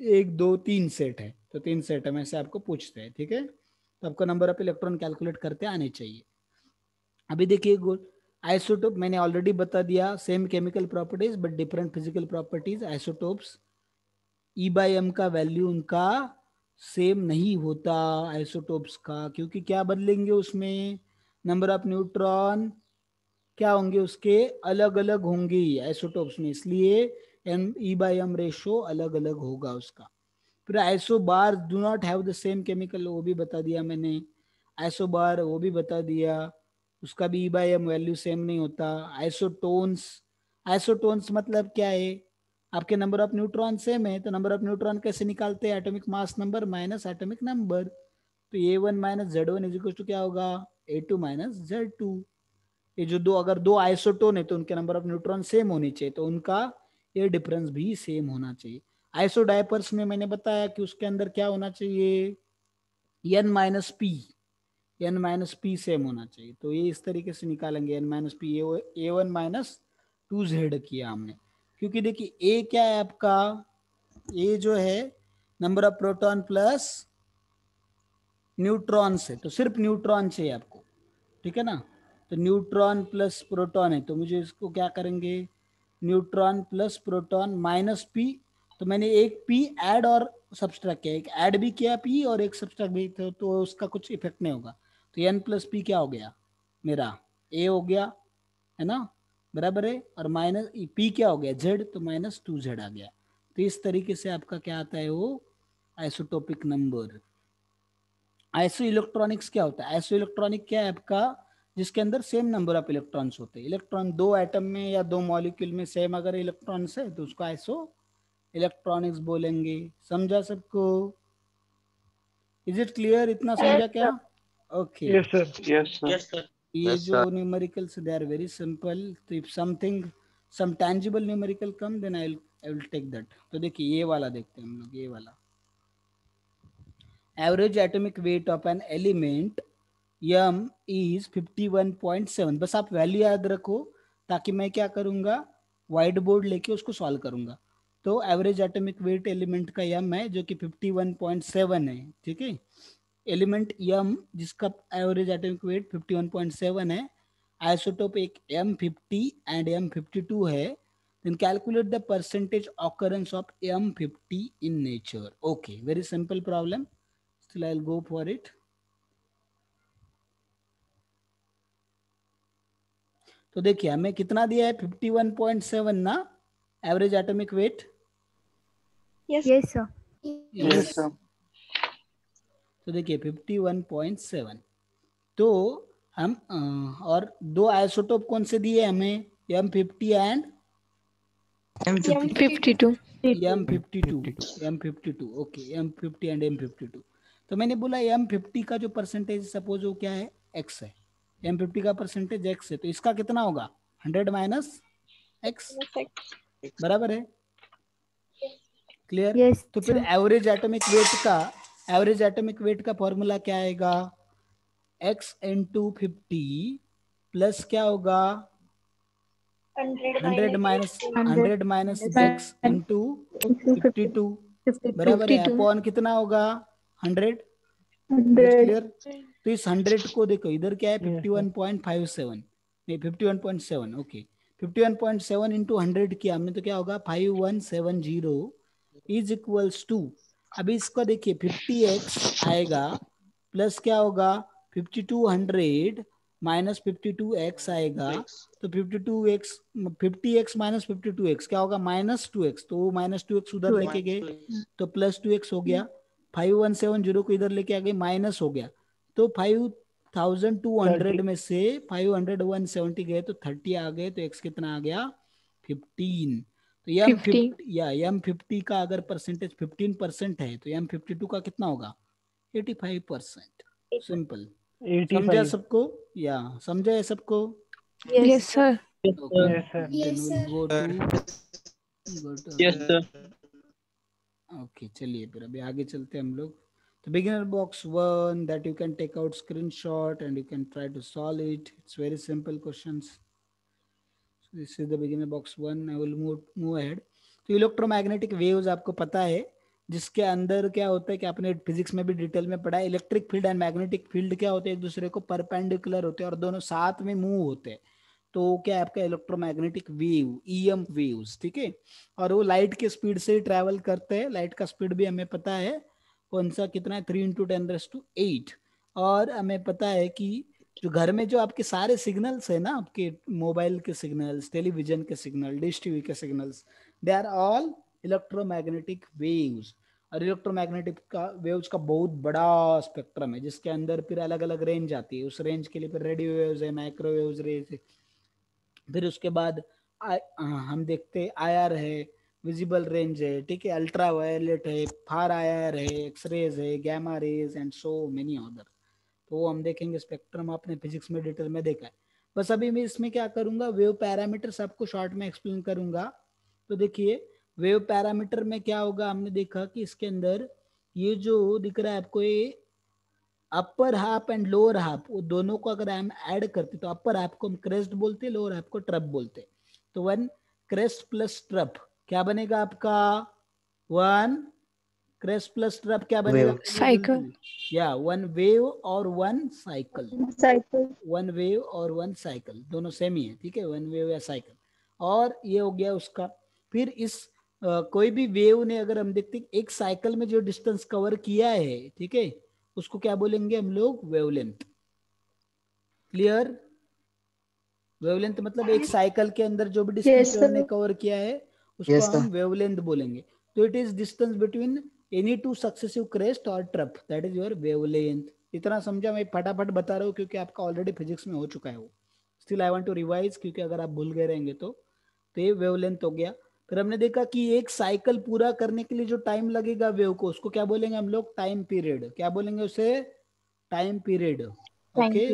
1 2 3 सेट है, तो 3 सेट में से आपको पूछते हैं, ठीक है। तो आपको नंबर ऑफ इलेक्ट्रॉन कैलकुलेट करते आने चाहिए। अभी देखिए आइसोटोप मैंने ऑलरेडी बता दिया, same chemical properties but different physical properties. Isotopes E/m का वैल्यू उनका सेम नहीं होता आइसोटोप्स का, क्योंकि क्या बदलेंगे उसमें, नंबर ऑफ न्यूट्रॉन क्या होंगे उसके अलग अलग होंगे आइसोटोप्स में, इसलिए E/m रेशो अलग अलग होगा उसका। फिर isobar do not have the same chemical, वो भी बता दिया मैंने। आइसोबार वो भी बता दिया, उसका भी E/m वैल्यू सेम नहीं होता। आइसोटोन्स, आइसोटोन्स मतलब क्या है, आपके नंबर ऑफ न्यूट्रॉन सेम है तो नंबर ऑफ न्यूट्रॉन कैसे निकालते हैं, atomic mass number minus atomic number, तो A1 - Z1 is equal to क्या होगा, A2 - Z2। ये जो दो अगर दो आइसोटोन है तो उनके नंबर ऑफ न्यूट्रॉन सेम होनी चाहिए, तो उनका ये डिफरेंस भी सेम होना चाहिए। आइसोडाइपर्स में मैंने बताया कि उसके अंदर क्या होना चाहिए, n-p सेम होना चाहिए, तो ये इस तरीके से निकालेंगे n-p, A1 - 2Z किया हमने, क्योंकि देखिए A क्या है आपका, A जो है number of proton plus neutron से, तो सिर्फ न्यूट्रॉन चाहिए आपको, ठीक है ना। तो न्यूट्रॉन प्लस प्रोटॉन है, तो मुझे इसको क्या करेंगे, neutron plus proton minus P, तो मैंने एक पी ऐड और सब्सट्रैक्ट किया, एक ऐड भी किया पी और एक सब्सट्रैक्ट भी, तो उसका कुछ इफेक्ट नहीं होगा। तो एन प्लस पी क्या हो गया, मेरा ए हो गया, है ना, बराबर है, और माइनस पी क्या हो गया, जेड, तो माइनस 2z आ गया। तो इस तरीके से आपका क्या आता है, वो आइसोटोपिक नंबर। आइसो इलेक्ट्रॉनिक्स क्या होता है, आइसो इलेक्ट्रॉनिक क्या है आपका, जिसके अंदर सेम नंबर ऑफ इलेक्ट्रॉन्स होते हैं। इलेक्ट्रॉन दो एटम में या दो मॉलिक्यूल में सेम अगर इलेक्ट्रॉन्स है तो उसको आइसो इलेक्ट्रॉनिक्स बोलेंगे। समझा सबको, इज इट क्लियर, इतना समझा क्या? Okay, yes sir, yes sir. Yes sir. ये जो numericals they are very simple, तो if something some tangible numerical come then I will take that. तो देखिए ये वाला देखते हैं हम लोग, ये वाला average atomic weight of an element m is 51.7। बस आप वैल्यू याद रखो, ताकि मैं क्या करूंगा, व्हाइट बोर्ड लेके उसको सॉल्व करूंगा। तो एवरेज एटॉमिक वेट एलिमेंट का m है जो कि 51.7 है, ठीक है। एलिमेंट m जिसका एवरेज एटॉमिक वेट 51.7 है, आइसोटोप एक M50 एंड M52 है, then calculate the percentage occurrence of M50 in nature। okay, very simple problem, still I'll go for it। तो देखिए हमें कितना दिया है, 51.7 ना, average atomic wait. Yes sir. Yes sir. तो देखिए 51.7, तो हम और दो आइसोटोप कौन से दिए हमें, M50 and M52 M52, okay, M50 and M52। तो मैंने बोला M50 का जो परसेंटेज सपोज वो क्या है, x है, M50 का परसेंटेज x है, तो इसका कितना होगा, 100 माइनस x, बराबर है, क्लियर। यस तो फिर एवरेज एटॉमिक वेट का फॉर्मूला क्या आएगा, x इंटू 50 प्लस क्या होगा, 100 माइनस x इंटू 52, बराबर है, अपॉन कितना होगा, 100, क्लियर। तो इस 100 को देखो, इधर क्या है 51.57, नहीं 51.7, ओके, 51.7 इंटू 100 किया हमने तो क्या होगा 5170 इज इक्वल्स टू, अभी इसको देखिए 50x आएगा प्लस क्या होगा 5200 माइनस 52x आएगा, तो 50x माइनस 52x क्या होगा, माइनस 2x, तो माइनस 2x उधर लेके गए तो प्लस 2x हो गया, 5170 को इधर लेके आ गए माइनस हो गया, तो 5200 में से 500 170 गए तो 30 आ गए, तो x कितना आ गया 15। तो M50 का अगर परसेंटेज 15% है तो M52 का कितना होगा 85%। सिंपल, समझा सबको, या समझा है सबको? Yes sir. Yes sir. Okay, चलिए फिर अभी आगे चलते हैं हम लोग। तो beginner box 1 that you can take out screenshot and you can try to solve it. It's very simple questions. So this is the beginner box 1. I will move ahead. तो इलेक्ट्रोमैग्नेटिक वेव्स आपको पता है, जिसके अंदर क्या होता है कि आपने फिजिक्स में भी डिटेल में पढ़ा है, electric field and magnetic field क्या होते हैं, एक दूसरे को परपेंडिकुलर होते हैं और दोनों साथ में मूव होते हैं, तो क्या है आपका इलेक्ट्रोमैग्नेटिक वेव, ईएम वेव्स, ठीक है। और वो लाइट के स्पीड से ही ट्रैवल करते हैं, लाइट का स्पीड भी हमें पता है कौन सा कितना है, 3×10⁸। और हमें पता है कि जो घर में जो आपके सारे सिग्नल्स है ना, आपके मोबाइल के सिग्नल्स, टेलीविजन के सिग्नल, डिश टीवी के signals, they are all electromagnetic waves. और इलेक्ट्रोमैग्नेटिक का वेव्स का बहुत बड़ा स्पेक्ट्रम है, जिसके अंदर फिर अलग अलग रेंज आती है, उस रेंज के लिए फिर रेडियो वेव्स है, माइक्रोवेव्स रेंज है, फिर उसके बाद हम देखते IR है, विजिबल रेंज है, ठीक है, अल्ट्रा वायलेट है, फार IR है, एक्सरेज है, gamma rays and so many other. तो वो हम देखेंगे, स्पेक्ट्रम आपने फिजिक्स में डिटेल में देखा है। बस अभी मैं इसमें क्या करूंगा, वेव पैरामीटर्स आपको शॉर्ट में एक्सप्लेन करूंगा। तो देखिए वेव पैरामीटर में क्या होगा, हमने देखा कि इसके अंदर ये जो दिख रहा है आपको, ये upper half and lower half, वो दोनों को अगर हम ऐड करते तो अपर हाफ को हम क्रेस्ट बोलते, लोअर हाफ को ट्रप बोलते। तो 1 क्रेस्ट प्लस ट्रप क्या बनेगा आपका, 1 क्रेस्ट प्लस ट्रप क्या बनेगा? Wave. Cycle. या वन वेव और one cycle, Cycle. One wave और वन साइकिल दोनों सेम ही है, ठीक है, वन वेव या साइकिल। और ये हो गया उसका। फिर इस कोई भी वेव ने अगर हम देखते हैं एक साइकिल में जो डिस्टेंस कवर किया है, ठीक है, उसको क्या बोलेंगे हम लोग? वेवलेंथ। क्लियर? वेवलेंथ मतलब एक साइकिल के अंदर जो भी डिस्टेंस Yes, sir. ने कवर किया है उसको Yes, sir. हम वेवलेंथ बोलेंगे। तो it is distance between any two successive crest और trough, that is your wavelength. इतना समझा? मैं फटाफट बता रहा हूँ क्योंकि आपका ऑलरेडी फिजिक्स में हो चुका है वो। Still I want to revise, क्योंकि अगर आप भूल गए रहेंगे तो ये वेवलेंथ हो गया। फिर हमने देखा कि एक साइकिल पूरा करने के लिए जो टाइम लगेगा वेव को, उसको क्या बोलेंगे हम लोग? Time period. क्या बोलेंगे उसे? Time period. ओके,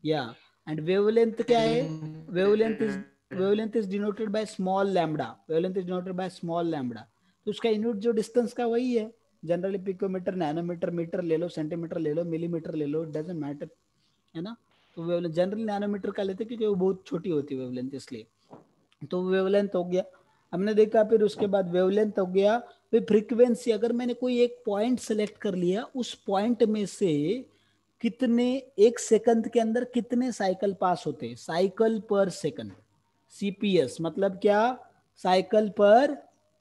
या एंड वेवलेंथ क्या है? Wavelength is denoted by small lambda. Wavelength is denoted by small lambda. तो उसका यूनिट जो डिस्टेंस का वही है, जनरली पिकोमीटर, नैनोमीटर, मीटर ले लो, सेंटीमीटर ले लो, मिलीमीटर ले लो, डजंट मैटर, है ना। तो वेवलेंथ जनरली नैनोमीटर का लेते हैं क्योंकि वो बहुत छोटी होती है वेवलेंथ, इसलिए। तो वेवलेंथ हो गया हमने देखा। फिर उसके बाद वेवलेंथ हो गया। फिर फ्रीक्वेंसी, अगर मैंने कोई एक पॉइंट सेलेक्ट कर लिया, उस पॉइंट में से कितने एक सेकंड के अंदर कितने साइकिल पास होते हैं, साइकिल पर सेकंड, सीपीएस मतलब क्या? Cycle per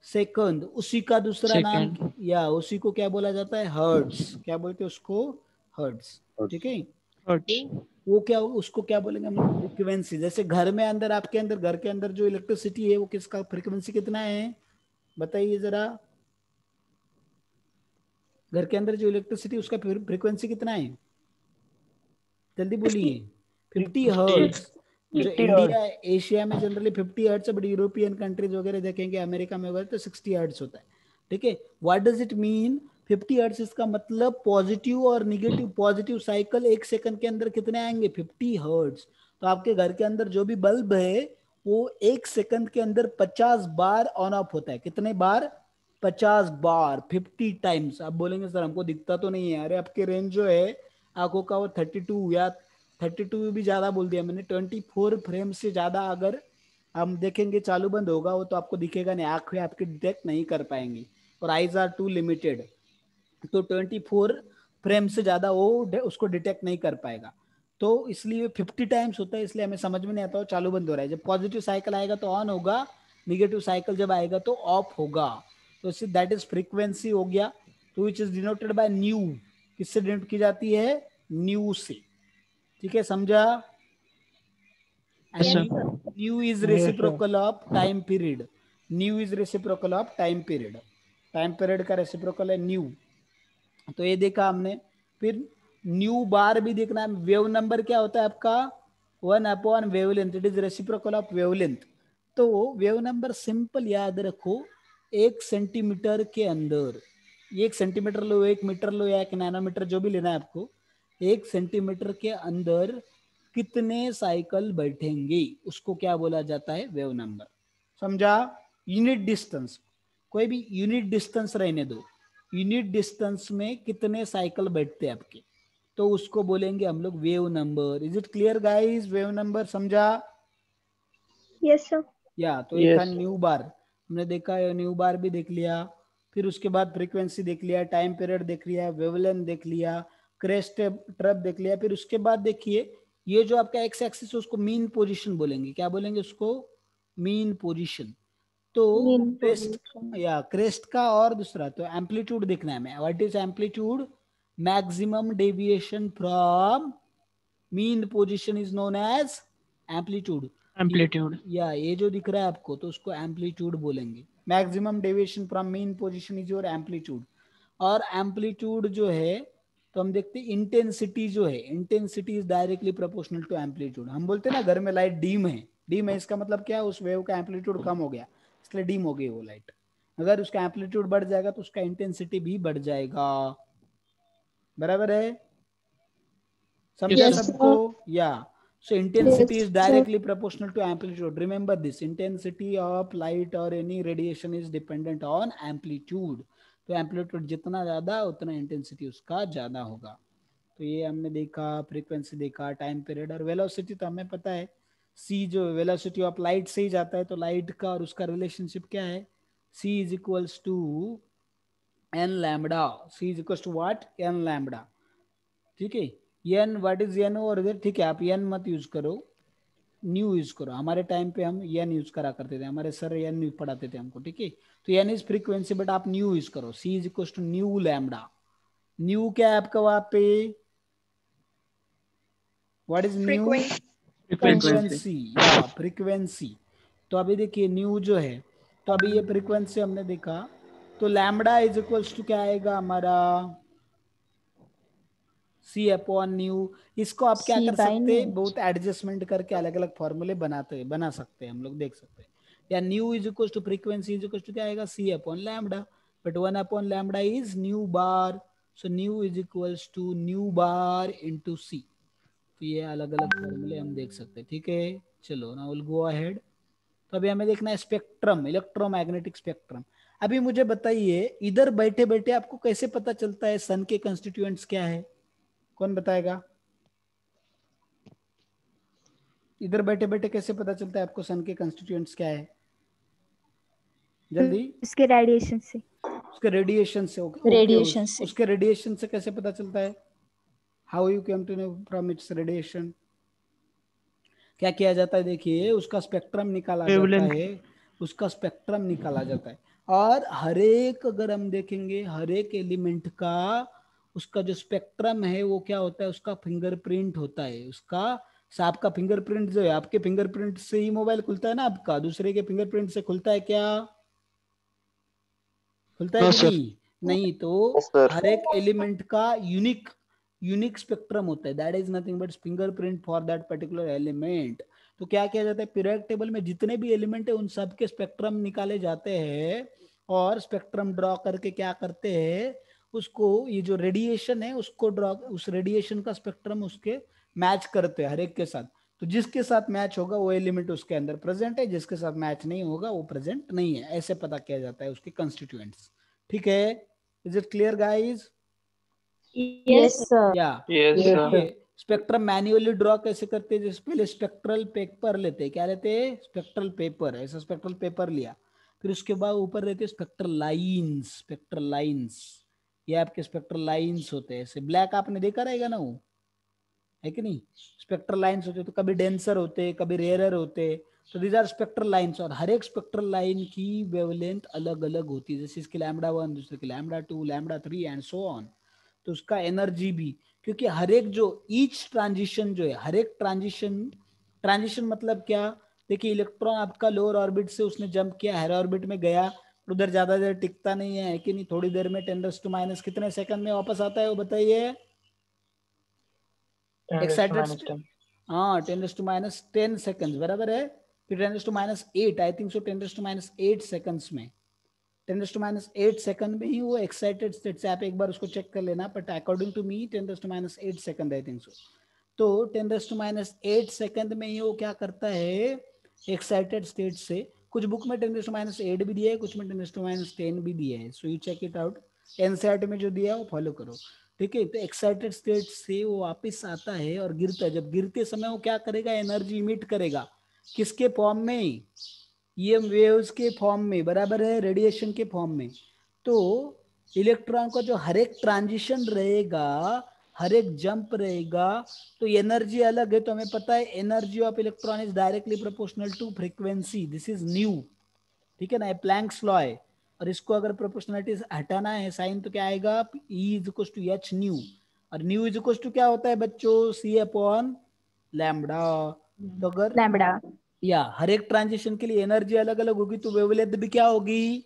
second. उसी का दूसरा नाम सेकंड। या उसी को क्या बोला जाता है? हर्ट्ज। क्या बोलते हैं उसको? हर्ट्ज, ठीक है। हर्ट्ज। वो क्या, उसको क्या बोलेंगे हम लोग? फ्रीक्वेंसी। जैसे घर में अंदर, आपके अंदर, घर के अंदर जो इलेक्ट्रिसिटी है वो किसका फ्रीक्वेंसी कितना है? बताइए जरा। घर के अंदर जो इलेक्ट्रिसिटी उसका फ्रीक्वेंसी कितना है? जल्दी बोलिए। 50 हर्ट्ज। जो 50 इंडिया हर्ट्ज। एशिया में जनरली 50 हर्ट्ज है, बट यूरोपियन कंट्रीज वगैरह देखेंगे, अमेरिका में वगैरह तो 60 हर्ट्ज होता है, ठीक है। What does it mean 50 hertz? इसका मतलब पॉजिटिव और निगेटिव, पॉजिटिव साइकिल एक सेकंड के अंदर कितने आएंगे? 50 हर्ट्ज। तो आपके घर के अंदर जो भी बल्ब है वो एक सेकंड के अंदर 50 बार ऑन ऑफ होता है। कितने बार? 50 बार, 50 टाइम्स। आप बोलेंगे सर हमको दिखता तो नहीं है। अरे आपके रेंज जो है आंखों का वो 32 या 32 भी ज्यादा बोल दिया मैंने, 24 फ्रेम से ज्यादा अगर हम देखेंगे चालू बंद होगा वो तो आपको दिखेगा नहीं, आंखें आपकी डिटेक्ट नहीं कर पाएंगी, और आईज आर टू लिमिटेड। तो 24 फ्रेम से ज्यादा वो उसको डिटेक्ट नहीं कर पाएगा। तो इसलिए 50 टाइम्स होता है, इसलिए हमें समझ में नहीं आता वो चालू बंद हो रहा है। जब पॉजिटिव साइकिल आएगा तो ऑन होगा, निगेटिव साइकिल जब आएगा तो ऑफ होगा। तो इससे दैट इज फ्रीक्वेंसी हो गया। तो which is denoted by new. किससे डिनोट की जाती है? न्यू से, ठीक है, समझा? Yes, sir. New is Yes, reciprocal of time period. New is reciprocal of time period. Time period का रेसिप्रोकल है न्यू। तो ये देखा हमने। फिर न्यू बार भी देखना है। वेव नंबर क्या होता है आपका? 1/, wavelength, it is reciprocal of wavelength. तो वेव नंबर सिंपल याद रखो, 1 सेंटीमीटर के अंदर, 1 सेंटीमीटर लो, 1 मीटर लो, या 1 नैनोमीटर, जो भी लेना है आपको, 1 सेंटीमीटर के अंदर कितने साइकिल बैठेंगे उसको क्या बोला जाता है? Wave number. समझा? यूनिट डिस्टेंस, कोई भी यूनिट डिस्टेंस रहने दो, यूनिट डिस्टेंस में कितने साइकिल बैठते हैं आपके, तो उसको बोलेंगे हम लोग wave number. Is it clear guys? Wave number समझा? Yes, sir. या तो एक था Yes. न्यू बार, हमने देखा है, न्यू बार भी देख लिया। फिर उसके बाद फ्रीक्वेंसी देख लिया, टाइम पीरियड देख लिया, वेवलेंथ देख लिया, क्रेस्ट ट्रप देख लिया। फिर उसके बाद देखिए, ये जो आपका एक्स एक्सिस है उसको मीन पोजीशन बोलेंगे। क्या बोलेंगे उसको? Mean position. तो Mean क्रेस्ट, position. या क्रेस्ट का, और दूसरा तो एम्पलीट्यूड देखना है हमें। What is amplitude? Maximum deviation from mean position is known as amplitude. Amplitude. या ये जो दिख रहा है आपको, तो उसको एम्पलीट्यूड बोलेंगे। Maximum deviation from mean position is your amplitude. और एम्पलीट्यूड जो है, तो हम देखते हैं इंटेंसिटी जो है, intensity is directly proportional to amplitude. हम बोलते हैं ना घर में लाइट डीम है, डीम है इसका मतलब क्या है? उस वेव का एम्पलीट्यूड कम हो गया, इसलिए डीम हो गई वो लाइट। अगर उसका एम्पलीट्यूड बढ़ जाएगा तो उसका इंटेंसिटी भी बढ़ जाएगा। बराबर है? समझा Yes, sir. सबको? या so intensity Yes, is sir. directly proportional to amplitude. Remember this, intensity of light or any radiation is dependent on amplitude. तो एम्पलीट्यूड जितना ज्यादा उतना इंटेंसिटी उसका ज्यादा होगा। तो ये हमने देखा, फ्रीक्वेंसी देखा, टाइम पीरियड, और वेलोसिटी तो हमें पता है, सी जो वेलोसिटी ऑफ लाइट से ही जाता है, तो लाइट का और उसका रिलेशनशिप क्या है? C is equals to n lambda, c is equal to what, n lambda, ठीक है। N what is n over there, ठीक है, आप एन मत यूज करो, न्यू यूज करो। हमारे टाइम पे हम एन यूज करा करते थे, हमारे सर एन न्यू पढ़ाते थे हमको, ठीक है। तो एन इज फ्रीक्वेंसी, बट आप न्यू यूज करो, c is equal to nu lambda. Nu क्या है आपका वहां पे, व्हाट इज न्यू, फ्रीक्वेंसी, या फ्रीक्वेंसी। तो अभी देखिए न्यू जो है, तो अभी ये फ्रीक्वेंसी हमने देखा, तो लैम्बडा इज इक्वल्स टू क्या आएगा हमारा, सी अपॉन न्यू। इसको आप क्या C कर by सकते हैं, nu। बहुत एडजस्टमेंट करके अलग अलग फॉर्मूले बना सकते हैं हम लोग, देख सकते हैं। या nu is equal to frequency is equal to क्या आएगा, c upon lambda, but 1 upon lambda is nu bar, so nu is equals to nu bar into c. तो ये अलग अलग फॉर्मूले हम देख सकते हैं, ठीक है। चलो नाउ विल गो अहेड। तो अभी हमें देखना है स्पेक्ट्रम, इलेक्ट्रोमैग्नेटिक स्पेक्ट्रम। अभी मुझे बताइए, इधर बैठे बैठे आपको कैसे पता चलता है सन के कंस्टिट्यूएंट्स क्या है, कौन बताएगा। इधर बैठे बैठे कैसे पता चलता है आपको सन के कंस्टिट्यूएंट्स क्या है, जल्दी। इसके रेडिएशन से। उसके रेडिएशन से, ओके, रेडिएशन से। उसके रेडिएशन से कैसे पता चलता है, how you came to know from its radiation. क्या किया जाता है, देखिए उसका स्पेक्ट्रम निकाला जाता Wavelength। है, उसका स्पेक्ट्रम निकाला जाता है। और हर एक, अगर हम देखेंगे हर एक एलिमेंट का, उसका जो स्पेक्ट्रम है वो क्या होता है, उसका फिंगरप्रिंट होता है। उसका आपका फिंगरप्रिंट जो है, आपके फिंगरप्रिंट से ही मोबाइल खुलता है ना आपका, दूसरे के फिंगरप्रिंट से खुलता है क्या, खुलता है नो कि सर। नहीं, नहीं। तो हर एक एलिमेंट का यूनिक यूनिक स्पेक्ट्रम होता है, that is nothing but fingerprint for that particular element. तो क्या किया जाता है, पीरियोडिक टेबल में जितने भी एलिमेंट है उन सब के स्पेक्ट्रम निकाले जाते हैं, और स्पेक्ट्रम ड्रॉ करके क्या करते हैं, उसको ये जो रेडिएशन है उसको ड्रॉ, उस रेडिएशन का स्पेक्ट्रम उसके मैच करते हैं हर एक के साथ। तो जिसके साथ मैच होगा वो एलिमेंट उसके अंदर प्रेजेंट है, जिसके साथ मैच नहीं होगा वो प्रेजेंट नहीं है, ऐसे पता किया जाता है उसके कंस्टिट्यूएंट्स, ठीक है। Is it clear guys, yes sir. या यस तो सर। देखिए स्पेक्ट्रम मैन्युअली ड्रॉ कैसे करते हैं, जैसे पहले स्पेक्ट्रल पेपर लेते हैं, क्या लेते हैं, स्पेक्ट्रल पेपर, ऐसा स्पेक्ट्रल पेपर लिया, फिर उसके बाद ऊपर रहते हैं स्पेक्ट्रल लाइंस, स्पेक्ट्रल लाइंस, ये आपके स्पेक्ट्रल लाइंस होते हैं, ऐसे ब्लैक आपने देखा रहेगा ना वो, है कि नहीं, स्पेक्ट्रल लाइंस होते, तो कभी डेंसर होते, कभी रेयरर होते, तो दीज आर स्पेक्ट्रल लाइंस। और हर एक स्पेक्ट्रल लाइन की वेवलेंथ अलग अलग होती है, जैसे इसकी लैम्बडा 1, दूसरे की lambda 2, lambda 3 and so on. तो उसका एनर्जी भी, क्योंकि हर एक जो ईच ट्रांजिशन जो है, हर एक ट्रांजिशन, ट्रांजिशन मतलब क्या, देखिए इलेक्ट्रॉन आपका लोअर ऑर्बिट से उसने जंप किया, हायर ऑर्बिट में गया, उधर ज्यादा देर टिकता नहीं है कि नहीं, थोड़ी देर में 10⁻⁻ कितने सेकंड में वापस आता है वो बताइए, एक्साइटेड, हाँ 10⁻10 सेकंड्स बराबर है, फिर 10⁻8, आई थिंक सो 10⁻8 सेकंड्स में, 10⁻8 सेकंड में ही वो एक्साइटेड स्टेट से, आप एक बार उसको चेक कर लेना, but according to me 10⁻8 second I think so. तो 10⁻8 सेकंड में ही वो क्या करता है, एक्साइटेड स्टेट से, कुछ बुक में 10⁻8 भी दिया है, कुछ में 10⁻10 भी दिया है, so you check it out, NCERT में जो दिया है वो फॉलो करो, ठीक है। तो एक्साइटेड स्टेट से वो वापस आता है और गिरता है, जब गिरते समय वो क्या करेगा, एनर्जी इमिट करेगा, किसके फॉर्म में, ये वेव्स के फॉर्म में, बराबर है, रेडिएशन के फॉर्म में। तो इलेक्ट्रॉन का जो हर एक ट्रांजिशन रहेगा, हर एक जंप रहेगा, तो एनर्जी अलग है, तो हमें पता है energy of electron is directly proportional to frequency, this is nu, ठीक है ना, प्लैंक्स लॉ है। और इसको अगर प्रोपोर्शनलिटी से हटाना है साइन, तो क्या आएगा, E is equal to H nu, और न्यू इज इक्वल टू क्या होता है बच्चों, सी अपॉन लैम्बडा। तो अगर लैम्बडा। या हर एक ट्रांजिशन के लिए एनर्जी अलग अलग होगी, तो वेवलेंथ भी क्या होगी,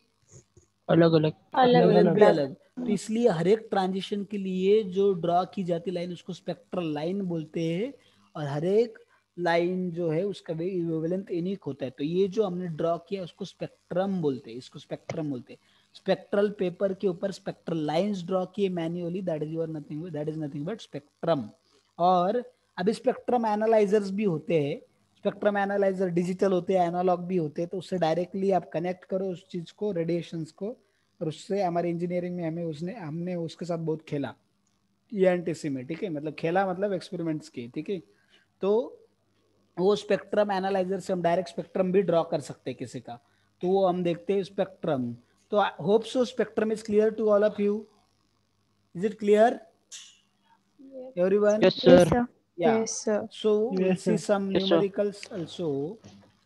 अलग अलग। अलग वेवलेंथ भी अलग। अलग। तो इसलिए हर एक ट्रांजिशन के लिए जो ड्रॉ की जाती लाइन उसको स्पेक्ट्रल लाइन बोलते हैं, और हर एक लाइन जो है उसका वेवलेंथ यूनिक होता है। तो ये जो हमने ड्रॉ किया उसको स्पेक्ट्रम बोलते हैं, इसको स्पेक्ट्रम बोलते हैं। स्पेक्ट्रल पेपर के ऊपर स्पेक्ट्रल लाइंस ड्रॉ किए manually, that is nothing but spectrum. और अभी स्पेक्ट्रम एनालाइजर्स भी होते हैं, स्पेक्ट्रम एनालाइजर डिजिटल होते हैं, एनालॉग भी होते हैं, तो उससे डायरेक्टली आप कनेक्ट करो उस चीज को, रेडिएशंस को, और उससे हमारे इंजीनियरिंग में हमने उसके साथ बहुत खेला, ईएनटीसी में, ठीक है, मतलब खेला मतलब एक्सपेरिमेंट्स किए, ठीक है। तो वो स्पेक्ट्रम एनालाइजर से हम डायरेक्ट स्पेक्ट्रम भी ड्रॉ कर सकते हैं किसी का, तो वो हम देखते हैं स्पेक्ट्रम। तो hope so spectrum is clear to all of you. Is it clear, everyone? Yes, Yes, sir. sir. Yeah. Yes, sir. So we'll Yes, see sir. some Yes, sir. numericals also.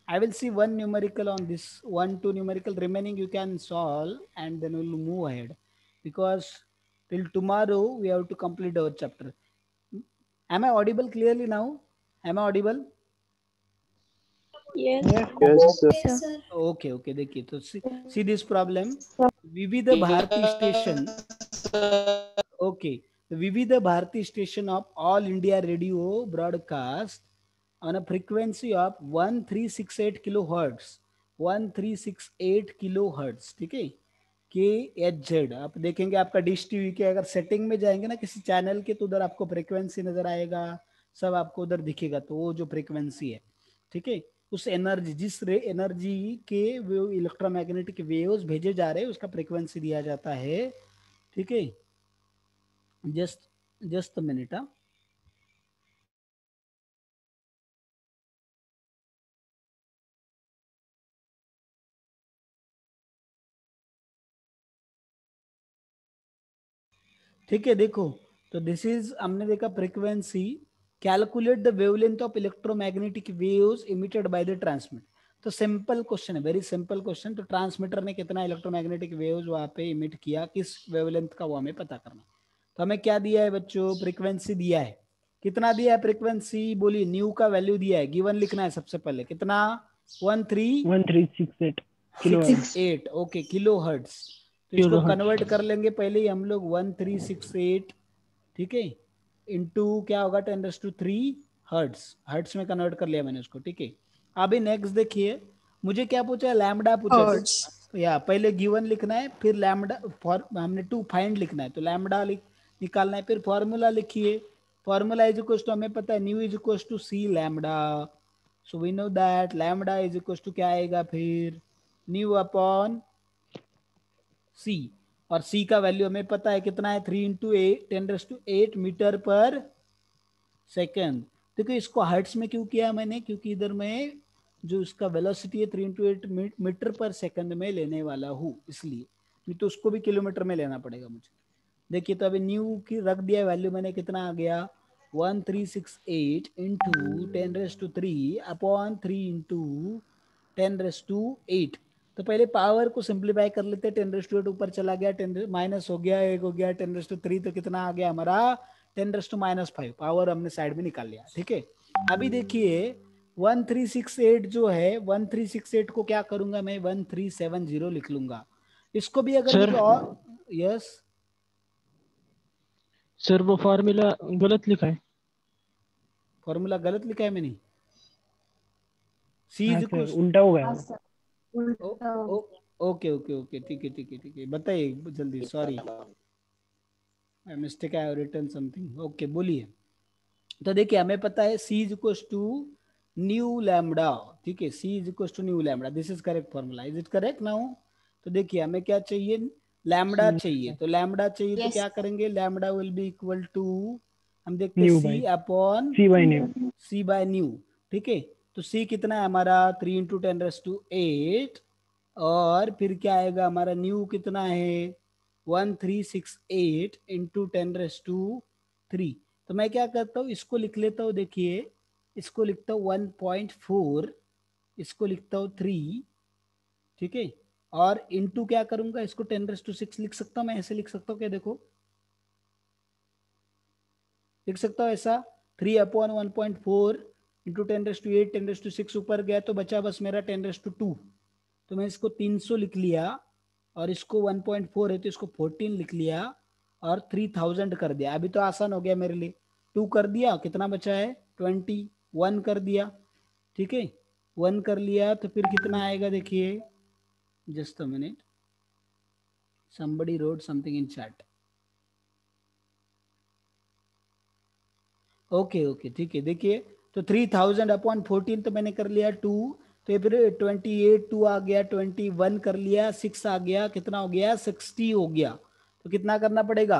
I will see one numerical on this, 1, 2 numerical. Remaining you can solve, and then we'll move ahead, because till tomorrow we have to complete our chapter. Am I audible clearly now? Am I audible? Yes. Yes. Yes, sir. Okay, okay. देखिए तो see this problem. Vividh Bharati station. Okay. The Vividha Bharati station of All India Radio broadcast on a frequency of 1368 kilohertz. 1368 kilohertz, ठीक है, KHZ. आप देखेंगे आपका dish TV के अगर setting में जाएंगे ना किसी चैनल के, तो उधर आपको फ्रीक्वेंसी नजर आएगा, सब आपको उधर दिखेगा. तो वो जो फ्रीक्वेंसी है, ठीक है, उस एनर्जी, जिस एनर्जी के वो इलेक्ट्रोमैग्नेटिक वेव्स भेजे जा रहे हैं, उसका फ्रीक्वेंसी दिया जाता है. ठीक है, just a minute. ठीक है, देखो तो दिस इज, हमने देखा frequency, calculate the wavelength of electromagnetic waves emitted by the transmit. तो सिंपल क्वेश्चन है, वेरी सिंपल क्वेश्चन. तो ट्रांसमीटर ने कितना इलेक्ट्रोमैग्नेटिक वेव्स वहां पे इमिट किया, किस वेवलेंथ का, वो हमें पता करना. तो हमें क्या दिया है बच्चों, फ्रीक्वेंसी दिया है. कितना दिया है फ्रीक्वेंसी, बोलिए. न्यू का वैल्यू दिया है, गिवन लिखना है सबसे पहले. कितना, 1368 1368. Okay, kilo hertz. तो इसको किलोहर्ट्ज. कन्वर्ट कर लेंगे पहले ही हम लोग. 1368, ठीक है, इंटू क्या होगा, 10⁻³ हर्ट्स. हर्ट्स में कन्वर्ट कर लिया मैंने उसको. ठीक है, अभी नेक्स्ट देखिए, मुझे क्या पूछा, लैम्डा पूछा. Hertz. तो या पहले गिवन लिखना है, फिर लैम्डा फॉर हमने टू फाइंड लिखना है, तो लैम्डा निकालना है. फिर फॉर्मूला लिखिए. फॉर्मूला इज इक्वल टू, हमें पता है nu is equal to C lambda. So we know that lambda is equal to क्या आएगा फिर, न्यू अपॉन सी. और सी का वैल्यू हमें पता है कितना है, 3 × 10⁸ मीटर पर सेकेंड. देखो इसको हर्ट्स में क्यों किया मैंने, क्योंकि इधर में जो इसका वेलोसिटी है 3 × 8 मीटर पर सेकंड में लेने वाला हूँ, इसलिए. नहीं तो उसको भी किलोमीटर में लेना पड़ेगा मुझे. देखिए तो अभी न्यू की रख दिया वैल्यू मैंने, कितना आ गया, 1368 इंटू 10⁻³ अपॉन 3 × 10⁻8. तो पहले पावर को सिंप्लीफाई कर लेते. 10⁻8 ऊपर चला गया, 10 माइनस हो गया, 1 हो गया, 10⁻3. तो कितना आ गया हमारा, 10⁻⁵. पावर हमने साइड में निकाल लिया. ठीक है, अभी देखिए 1368 जो है, 1368 को क्या करूंगा मैं, 1370 लिख लूंगा. इसको भी अगर सर, मुझे और, यस सर वो फार्मूला गलत लिखा है. फॉर्मूला गलत लिखा है मैंने. सी इज इक्वल, उल्टा हो गया. ओके ओके ओके, ठीक है ठीक है ठीक है, बताइए जल्दी. Sorry, mistake, I have written something. Okay, बोलिए. तो देखिए हमें पता है c is equal to nu lambda. ठीक है, c is equal to nu lambda. This is correct formula. Is it correct now? तो देखिए हमें क्या चाहिए, लैम्डा चाहिए. तो लैम्डा चाहिए तो क्या करेंगे, lambda will be equal to, हम देखते हैं C upon C by nu. ठीक है, तो सी कितना है हमारा, 3 × 10⁸. और फिर क्या आएगा हमारा, न्यू कितना है, 1368 इंटू 10⁻3. तो मैं क्या करता हूँ, इसको लिख लेता हूँ. देखिए इसको लिखता हूँ 1.4, इसको लिखता हूँ 3. ठीक है, और इंटू क्या करूंगा, इसको 10⁻6 लिख सकता हूँ मैं. ऐसे लिख सकता हूँ क्या, देखो लिख सकता हूँ ऐसा, 3/1.4 इंटू 10⁻8, 10⁻6 ऊपर गया तो बचा बस मेरा 10⁻2. तो मैं इसको 300 लिख लिया, और इसको 1.4 है तो इसको 14 लिख लिया, और 3000 कर दिया. अभी तो आसान हो गया मेरे लिए. 2 कर दिया, कितना बचा है, 20. 1 कर दिया. ठीक है, 1 कर लिया, तो फिर कितना आएगा, देखिए just a minute, somebody wrote something in chat. Okay okay, ठीक है. देखिए तो 3000/14 तो मैंने कर लिया 2. तो फिर 28, 2 आ गया, 21 कर लिया, 6 आ गया, कितना हो गया, 60 हो गया. तो कितना करना पड़ेगा,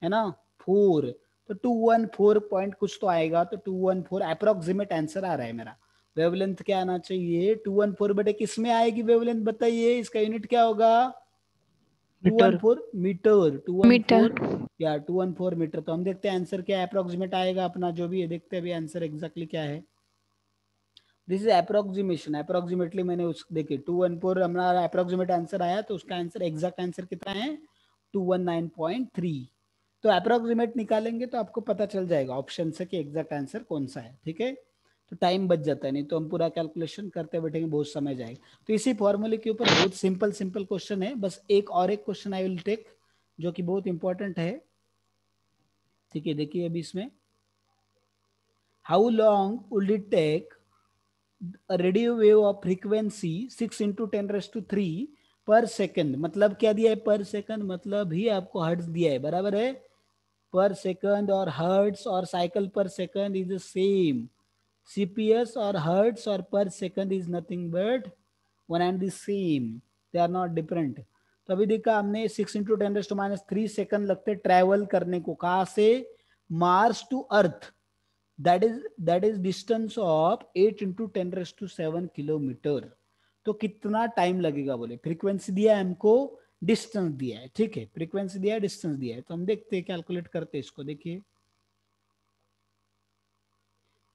है ना, 4. तो 214 पॉइंट कुछ तो आएगा. तो 214 अप्रोक्सीमेट आंसर आ रहा है मेरा, वेवलेंथ क्या आना चाहिए 214 बटे किस में आएगी वेवलेंथ बताइए, इसका यूनिट क्या होगा 214 मीटर, 214 या 214 मीटर। तो हम देखते हैं आंसर क्या अप्रोक्सीमेट आएगा अपना जो भी है, देखते हैं अभी आंसर एग्जैक्टली क्या है। दिस इज अप्रोक्सीमेशन, अप्रोक्सीमेटली मैंने उस देखिए 214 हमारा अप्रोक्सीमेट आंसर आया, तो उसका आंसर एग्जैक्ट आंसर कितना है 219.3। तो अप्रोक्सीमेट निकालेंगे तो आपको पता चल जाएगा ऑप्शन से कि एग्जैक्ट आंसर कौन सा है, ठीक है। तो टाइम बच जाता है, नहीं तो हम पूरा कैलकुलेशन करते बैठेंगे बहुत समय जाएगा। तो इसी फॉर्मूले के ऊपर बहुत सिंपल सिंपल क्वेश्चन है, बस एक क्वेश्चन आई विल टेक जो कि बहुत इंपॉर्टेंट है, ठीक है। देखिए अभी इसमें how long would it take a radio wave of frequency 6 into 10 raised to 3 पर सेकंड, मतलब क्या दिया है पर सेकंड, मतलब ही आपको हर्ट्ज दिया है, बराबर है। पर सेकंड और हर्ट्ज और cycle per second is the same, CPS और हर्ट्ज और per second is nothing but one and the same, they are not different. तो अभी देखा हमने 6 into 10 raised to -3 सेकंड लगते ट्रेवल करने को, कहाँ से Mars to Earth, that is distance of 8 into 10 raised to 7 kilometre. तो कितना टाइम लगेगा बोले, फ्रीक्वेंसी दिया है हमको, डिस्टेंस दिया है, ठीक है। फ्रीक्वेंसी दिया है, डिस्टेंस दिया है, तो हम देखते हैं कैलकुलेट करते हैं इसको। देखिए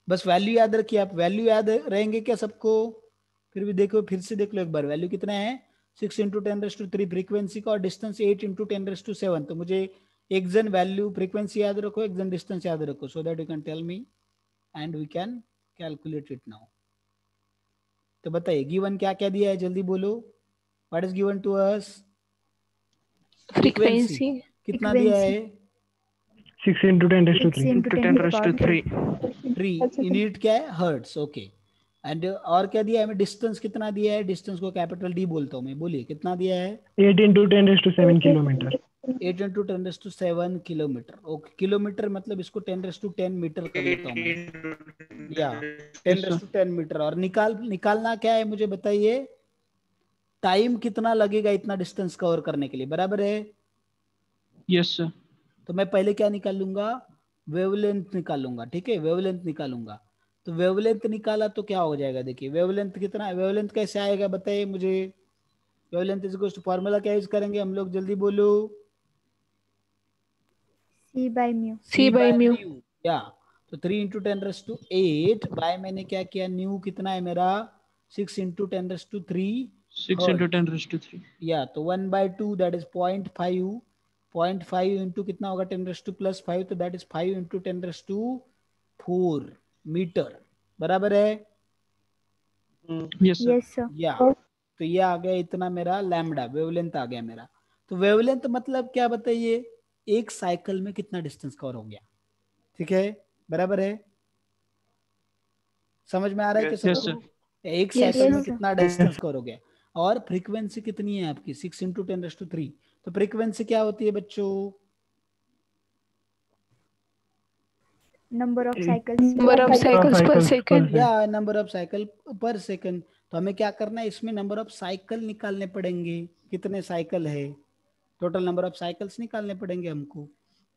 बस वैल्यू याद रखिए आप, वैल्यू याद रहेंगे क्या सबको, फिर भी देखो फिर से देख लो एक बार, वैल्यू कितना है 6 into 10 raised to 3 फ्रीक्वेंसी का, और डिस्टेंस 8 into 10 raised to 7। तो मुझे एक जन वैल्यू फ्रीक्वेंसी याद रखो, एक जन डिस्टेंस याद रखो, so that you can tell me and we can calculate it now। तो बताइए गिवन क्या क्या दिया है, जल्दी बोलो, what is given to us, frequency कितना दिया है 6 into 10 raised to 3 into 10 raised to 3 3, unit क्या है हर्ट्ज, ओके। एंड और क्या दिया है हमें, डिस्टेंस कितना दिया है, डिस्टेंस को कैपिटल डी बोलता हूँ मैं, बोलिए कितना दिया है 8 into 10 raised to 7 kilometre 8 into 10 raised to 7 kilometre, okay. Kilometre मतलब इसको 10 raised to 10 मीटर कर लेता हूँ मैं, या 10 raised to 10 मीटर। और निकालना क्या है मुझे बताइए, टाइम कितना लगेगा इतना डिस्टेंस कवर करने के लिए, बराबर है। Yes sir. तो मैं पहले क्या निकालूंगा, वेवलेंथ निकालूंगा, ठीक है, वेवलेंथ निकालूंगा। तो वेवलेंथ निकाला तो क्या हो जाएगा, देखिए वेवलेंथ कितना, वेवलेंथ कैसे आएगा बताइए मुझे, wavelength is equal to formula क्या यूज करेंगे हम लोग, जल्दी बोलो, C by mu। या तो 3 into 10 raised to 8 बाय मैंने क्या किया, न्यू कितना है मेरा 6 into 10 raised to 3 6 into 10 raised to 3 या तो 1/2 दैट इज 0.5 इंटू कितना होगा 10 raised to +5, तो दैट इज 5 into 10 raised to 4 मीटर, बराबर है। Yes sir. Yes sir. या तो ये आ गया इतना मेरा लैम्डा, वेवलेंथ आ गया मेरा। तो वेवलेंथ मतलब क्या बताइए, एक साइकिल में कितना डिस्टेंस कवर हो गया, ठीक है, बराबर है। समझ में आ रहा है कि Yes, सबको, एक साइकिल Yes, में sir। कितना डिस्टेंस कवर हो गया। और फ्रीक्वेंसी कितनी है आपकी 6 into 10 raised to 3, तो फ्रीक्वेंसी क्या होती है बच्चों, number of Number cycles of cycles per second। या number of cycle per second. तो हमें क्या करना है, इसमें नंबर ऑफ साइकिल निकालने पड़ेंगे, कितने साइकिल है, टोटल नंबर ऑफ साइकिल्स निकालने पड़ेंगे हमको,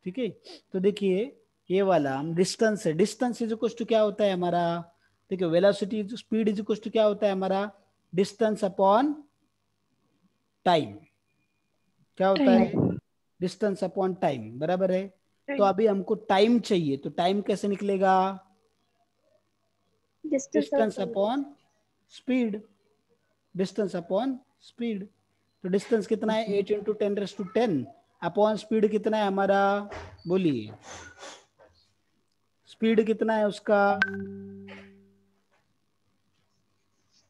ठीक है। तो देखिए ये वाला हम डिस्टेंस है, डिस्टेंस इज इक्वल टू क्या होता है हमारा, देखिए velocity speed is equal to क्या होता है हमारा, डिस्टेंस अपॉन टाइम, क्या होता है डिस्टेंस अपॉन टाइम, बराबर है। तो अभी हमको टाइम चाहिए, तो टाइम कैसे निकलेगा, distance upon speed, distance upon speed. तो डिस्टेंस कितना है 8 into 10 raised to 10 upon speed कितना है हमारा, बोलिए स्पीड कितना है उसका,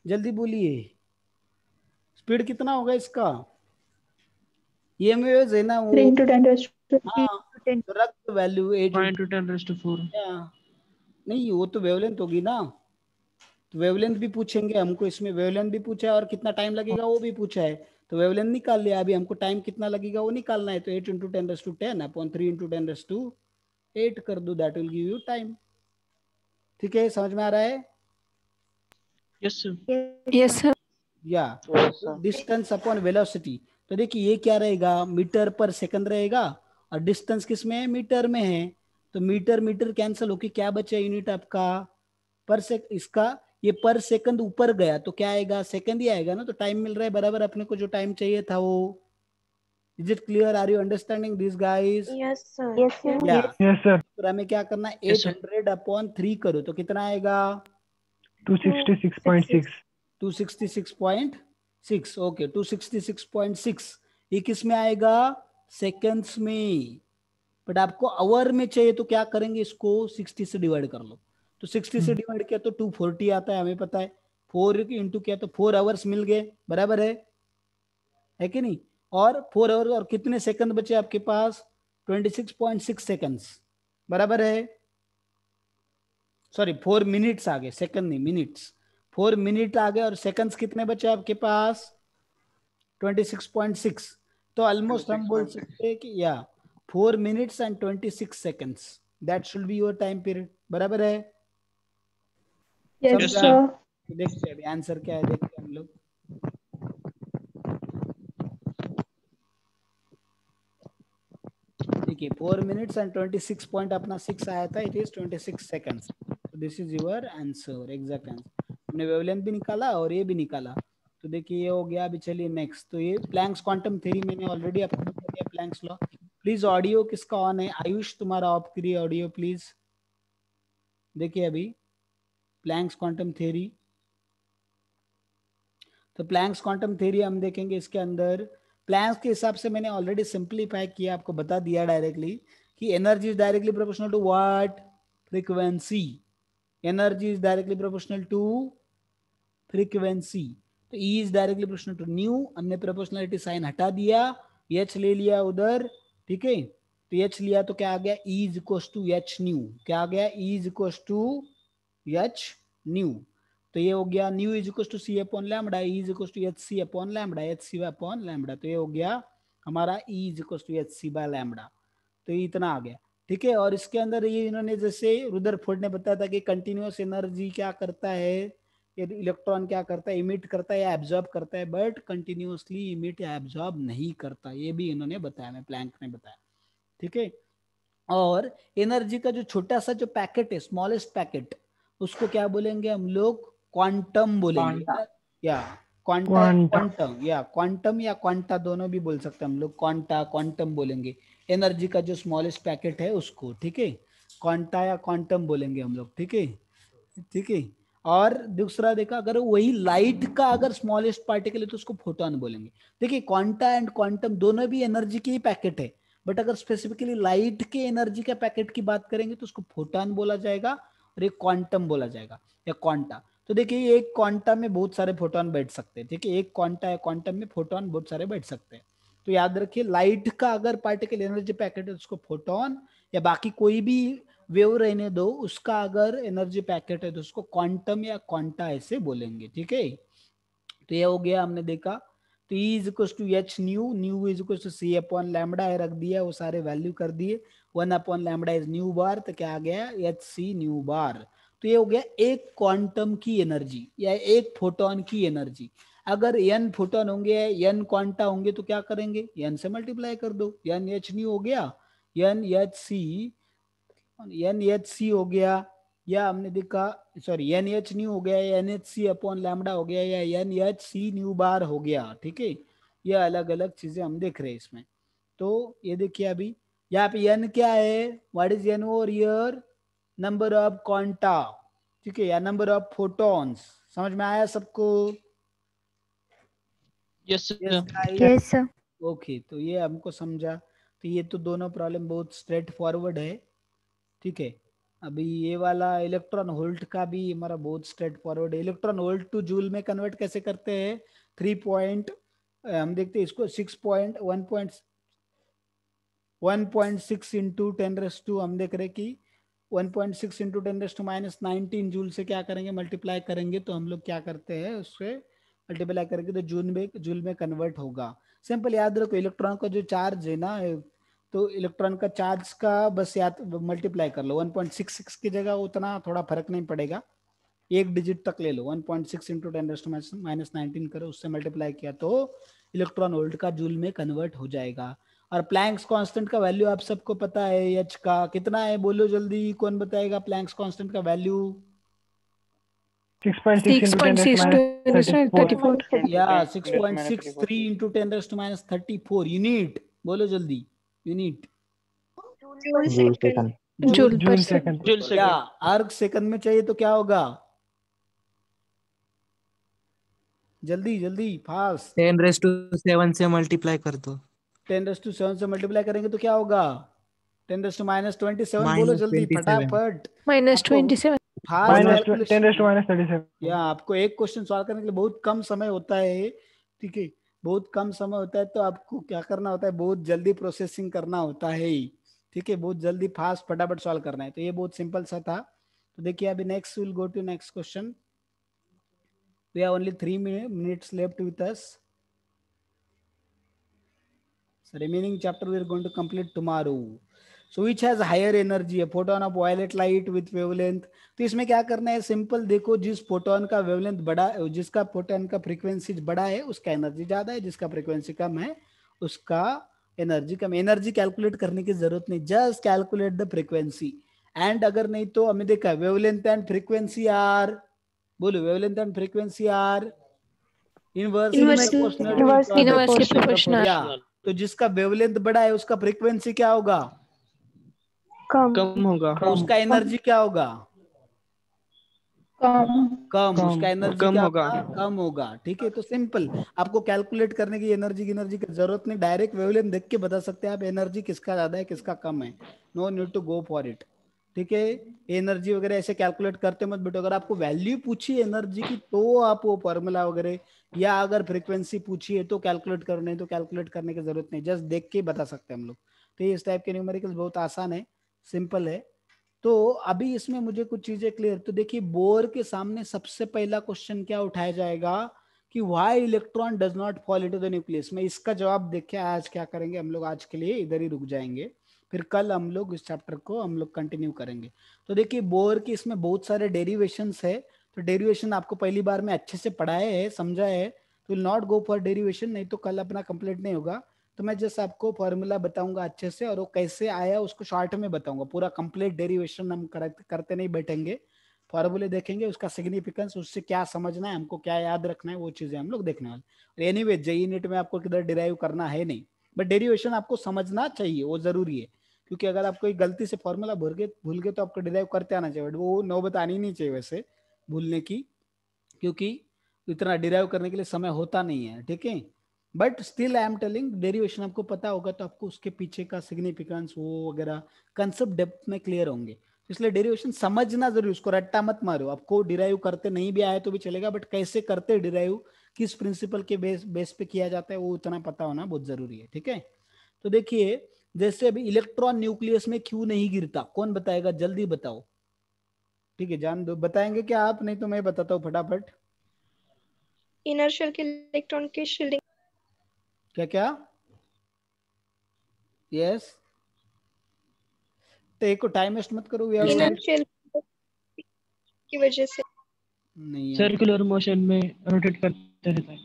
जल्दी बोलिए स्पीड कितना होगा इसका, ये है ना वो 3 into 10 raised to हाँ, तो रख दो वैल्यू 8 5 into 10 raised to 4 नहीं वो तो वेवलेंथ होगी ना, तो वेवलेंथ भी पूछेंगे हमको, इसमें वेवलेंथ भी पूछा है और कितना टाइम लगेगा वो भी पूछा है। तो वेवलेंथ निकाल लिया, अभी हमको टाइम कितना लगेगा वो निकालना है। तो 8 into 10 raised to 10 upon 3 into 10 raised to 8 कर दो, that will give you time, ठीक है, समझ में आ रहा है। Yes sir. Yes sir. या डिस्टेंस अपॉन वेलोसिटी, तो देखिए ये क्या रहेगा, मीटर पर सेकंड रहेगा, और डिस्टेंस किस में है, मीटर में है। तो मीटर मीटर कैंसिल होके क्या बचा यूनिट आपका पर सेक, इसका ये पर सेकंड ऊपर गया तो क्या आएगा, सेकंड ही आएगा ना, तो टाइम मिल रहा है बराबर अपने को जो टाइम चाहिए था वो। Is it clear, are you understanding this guys? Yes, sir. Yes, sir. Yeah yes sir. फिर हमें क्या करना है, Yes, sir. 800/3 करो तो कितना आएगा, 266.6। 266.6। ओके 266.6 ये किस में आएगा, सेकंड्स में। बट आपको आवर में चाहिए तो क्या करेंगे, इसको 60 से डिवाइड कर लो। तो 60 से डिवाइड किया तो 240 आता है, हमें पता है। 4 इंटू किया तो 4 आवर्स मिल गए, बराबर है कि नहीं। और 4 आवर्स और कितने सेकंड बचे आपके पास, 26.6 सेकंड्स, बराबर है। सॉरी 4 मिनट्स आ गए, सेकंड नहीं मिनट्स। 4 मिनट आ गए और सेकंड्स कितने बचे आपके पास, 26.6। तो ऑलमोस्ट हम बोल सकते हैं कि या 4 minutes and 26 seconds that should be your time period, बराबर है। Yes, समझा? sir. तो देखते हैं अभी आंसर क्या है, देखते हैं हम लोग। देखिए 4 minutes and 26 point अपना 6 आया था, इट इज 26 seconds। तो this is your answer, exact answer. हमने वेवलेंथ भी निकाला और ये भी निकाला। तो देखिए ये हो गया। अभी चलिए नेक्स्ट, तो ये प्लैंक्स क्वांटम थ्योरी मैंने ऑलरेडी आपको बता दिया, प्लैंक्स लॉ। प्लीज ऑडियो किसका ऑन है, आयुष तुम्हारा ऑफ करिए ऑडियो प्लीज। देखिए अभी प्लैंक्स क्वांटम थ्योरी, तो प्लैंक्स क्वांटम थ्योरी हम देखेंगे। इसके अंदर प्लैंक्स के हिसाब से मैंने ऑलरेडी सिंप्लीफाई किया, आपको बता दिया डायरेक्टली कि energy is directly proportional to what, frequency. Energy is directly proportional to frequency. तो E is directly proportional to nu, हमने प्रोपोर्शनलिटी साइन हटा दिया, एच ले लिया उधर, ठीक है। तो एच लिया तो क्या आ गया, E is equal to H nu. क्या आ गया, E is equal to H nu. तो ये हो गया nu is equal to C upon lambda, E is equal to H C upon lambda, H C upon lambda. तो ये हो गया हमारा E is equal to H C by lambda. तो ये इतना आ गया, ठीक है। और इसके अंदर ये इन्होंने जैसे रुदरफोर्ड ने बताया था कि कंटिन्यूअस एनर्जी क्या करता है, इलेक्ट्रॉन क्या करता है, इमिट करता है या एब्जॉर्ब करता है, बट कंटिन्यूअसली इमिट या एब्जॉर्ब नहीं करता, ये भी इन्होंने बताया, मैं प्लैंक ने बताया, ठीक है। और एनर्जी का जो छोटा सा जो पैकेट है, स्मॉलेस्ट पैकेट, उसको क्या बोलेंगे हम लोग, क्वांटम बोलेंगे, या क्वांटम या क्वांटम या क्वांटा दोनों भी बोल सकते हैं हम लोग, क्वांटा क्वांटम बोलेंगे। एनर्जी का जो स्मॉलेस्ट पैकेट है उसको, ठीक है, क्वांटा या क्वांटम बोलेंगे हम लोग, ठीक है, ठीक है। और दूसरा देखा, अगर वही लाइट का अगर स्मॉलेस्ट पार्टिकल है तो उसको फोटोन बोलेंगे। देखिए क्वांटा एंड क्वांटम दोनों भी एनर्जी के ही पैकेट है, बट अगर स्पेसिफिकली लाइट के एनर्जी के पैकेट की बात करेंगे तो उसको फोटोन बोला जाएगा और एक क्वांटम बोला जाएगा या क्वांटा। तो देखिए एक क्वांटा में बहुत सारे फोटोन बैठ सकते हैं, ठीक है, एक क्वांटा या क्वांटम में फोटोन बहुत सारे बैठ सकते हैं। तो याद रखिए लाइट का अगर पार्टिकल एनर्जी पैकेट है उसको फोटोन, या बाकी कोई भी वेव रहने दो, उसका अगर एनर्जी पैकेट है तो उसको क्वांटम या क्वांटा ऐसे बोलेंगे, ठीक है। तो ये हो गया, हमने देखा। तो E is equal to H nu, nu is equal to C upon lambda है, रख दिया, वो सारे वैल्यू कर दिए। 1 upon lambda is nu bar, तो क्या आ गया, एच सी न्यू बार। तो ये हो गया एक क्वांटम की एनर्जी या एक फोटोन की एनर्जी। अगर n फोटोन होंगे, n क्वांटा होंगे, तो क्या करेंगे, n से मल्टीप्लाई कर दो, n एच न्यू हो गया, n एच सी हो गया, या हमने देखा सॉरी एन एच न्यू हो गया, या N H C upon lambda हो गया, या N H C nu bar हो गया, ठीक है। ये अलग अलग चीजें हम देख रहे हैं इसमें। तो ये देखिए अभी यहाँ पे एन क्या है, what is n over here, number of quanta, ठीक है, या नंबर ऑफ फोटॉन्स। समझ में आया सबको? Yes, sir. Yes, sir. Okay, तो ये हमको समझा। तो ये तो दोनों प्रॉब्लम बहुत स्ट्रेट फॉरवर्ड है, ठीक है। अभी ये वाला इलेक्ट्रॉन वोल्ट का भी हमारा बहुत स्ट्रेट फॉरवर्ड है। इलेक्ट्रॉन वोल्ट टू जूल में कन्वर्ट कैसे करते हैं, 3 पॉइंट, हम देखते हैं इसको 1.6 इंटू 10⁻², हम देख रहे कि 1.6 इंटू 10⁻−19 जूल से क्या करेंगे, मल्टीप्लाई करेंगे, तो हम लोग क्या करते हैं उससे मल्टीप्लाई करेंगे तो जूल में कन्वर्ट होगा। सिंपल याद रखो, इलेक्ट्रॉन का जो चार्ज है ना, तो इलेक्ट्रॉन का चार्ज का बस याद मल्टीप्लाई कर लो, 1.66 की जगह उतना थोड़ा फर्क नहीं पड़ेगा, एक डिजिट तक ले लो, 1.6 इंटू 10⁻−19 करो, उससे मल्टीप्लाई किया तो इलेक्ट्रॉन वोल्ट का जूल में कन्वर्ट हो जाएगा। और प्लैंक्स कांस्टेंट का वैल्यू आप सबको पता है, एच का कितना है, बोलो जल्दी, कौन बताएगा प्लैंक्स कांस्टेंट का value? 6.6 into 10 raised to minus 34. 34. या 6.63 into 10 raised to minus 34 unit, बोलो जल्दी, unit joule second. Joule joule पर सेकंड। जूल या सेकंड। अर्ग सेकंड में चाहिए तो क्या होगा, जल्दी जल्दी फास्ट। 10⁻7 से मल्टीप्लाई कर दो। 10⁻7 से मल्टीप्लाई करेंगे तो क्या होगा, 10⁻27, बोलो जल्दी -27। फटाफट। -27। Fast minus calculation. 10 raised to minus 37। या आपको एक क्वेश्चन सॉल्व करने के लिए बहुत कम समय होता है, ठीक है, बहुत कम समय होता है, तो आपको क्या करना होता है, बहुत जल्दी प्रोसेसिंग करना होता है, ठीक है, बहुत जल्दी फास्ट फटाफट सॉल्व करना है। तो ये बहुत सिंपल सा था। तो देखिए अभी next will go to next question. We have only 3 minutes left with us. So remaining chapter we are going to complete tomorrow. So which has higher energy, a photon of violet light with wavelength। तो इसमें क्या करना है, simple देखो, जिस photon का wavelength बड़ा, जिसका फोटोन का फ्रीक्वेंसी बड़ा है उसका एनर्जी ज्यादा है, जिसका फ्रीक्वेंसी कम है उसका एनर्जी कम। एनर्जी कैलकुलेट करने की जरूरत नहीं, just calculate the frequency. And अगर नहीं तो हमने देखा वेवलेंथ एंड फ्रीक्वेंसी आर, बोलो wavelength and frequency are inversely proportional. तो जिसका वेवलेंथ बड़ा है उसका फ्रीक्वेंसी क्या होगा, कम होगा। तो उसका एनर्जी क्या होगा, कम। उसका एनर्जी कम क्या होगा। होगा, कम होगा। ठीक है, तो सिंपल, आपको कैलकुलेट करने की एनर्जी की जरूरत नहीं, डायरेक्ट वेवलेंथ देख के बता सकते हैं आप एनर्जी किसका ज्यादा है किसका कम है। No need to go for it. ठीक है, एनर्जी वगैरह ऐसे कैलकुलेट करते मत बेटो। अगर आपको वैल्यू पूछी एनर्जी की तो आप वो फॉर्मूला वगैरह, या अगर फ्रीक्वेंसी पूछी है तो कैलकुलेट करो, नहीं तो कैलकुलेट करने की जरूरत नहीं, जस्ट देख के बता सकते हैं हम लोग। तो इस टाइप के न्यूमेरिकल्स बहुत आसान है, सिंपल है। तो अभी इसमें मुझे कुछ चीजें क्लियर। तो देखिए बोर के सामने सबसे पहला क्वेश्चन क्या उठाया जाएगा कि why electron does not fall into the nucleus में। इसका जवाब देखे आज क्या करेंगे हम लोग, आज के लिए इधर ही रुक जाएंगे, फिर कल हम लोग इस चैप्टर को हम लोग कंटिन्यू करेंगे। तो देखिए बोर की इसमें बहुत सारे डेरिवेशंस है, तो डेरिवेशन आपको पहली बार में अच्छे से पढ़ाया है, समझा है, तो will not go for derivation, नहीं तो कल अपना कंप्लीट नहीं होगा। तो मैं जस्ट आपको फॉर्मूला बताऊंगा अच्छे से, और वो कैसे आया उसको शॉर्ट में बताऊंगा। पूरा कंप्लीट डेरिवेशन हम करते नहीं बैठेंगे, फॉर्मूले देखेंगे, उसका सिग्निफिकेंस, उससे क्या समझना है हमको, क्या याद रखना है, वो चीजें हम लोग देखने वाले। एनीवे जेईई नीट में आपको किधर डिराइव करना है नहीं, बट डेरिवेशन आपको समझना चाहिए, वो जरूरी है। क्योंकि अगर आप कोई गलती से फॉर्मूला भूल गए तो आपको डिराइव करते आना चाहिए, बट वो नौबत आनी नहीं चाहिए वैसे भूलने की, क्योंकि इतना डिराइव करने के लिए समय होता नहीं है। ठीक है, but still I am telling, derivation आपको पता होगा तो आपको उसके पीछे का सिग्निफिकेंस वो वगैरह कंसेप्ट डेप्थ में क्लियर होंगे। इसलिए डेरिवेशन समझना जरूरी, उसको रट्टा मत मारो। आपको डिराइव करते नहीं भी आए तो भी चलेगा, बट कैसे करते डिराइव, किस प्रिंसिपल के बेस पे किया जाता है, वो उतना पता होना बहुत जरूरी है। ठीक है, तो देखिए जैसे अभी इलेक्ट्रॉन न्यूक्लियस में क्यों नहीं गिरता, कौन बताएगा, जल्दी बताओ। ठीक है, जान दो, बताएंगे क्या आप, नहीं तो मैं बताता हूँ फटाफट। इनर शेल के इलेक्ट्रॉन के शील्डिंग क्या क्या, यस, तो एक को टाइम वेस्ट मत करो। इनर शेल की वजह से नहीं है, सर्कुलर मोशन में रोटेट करते रहता है।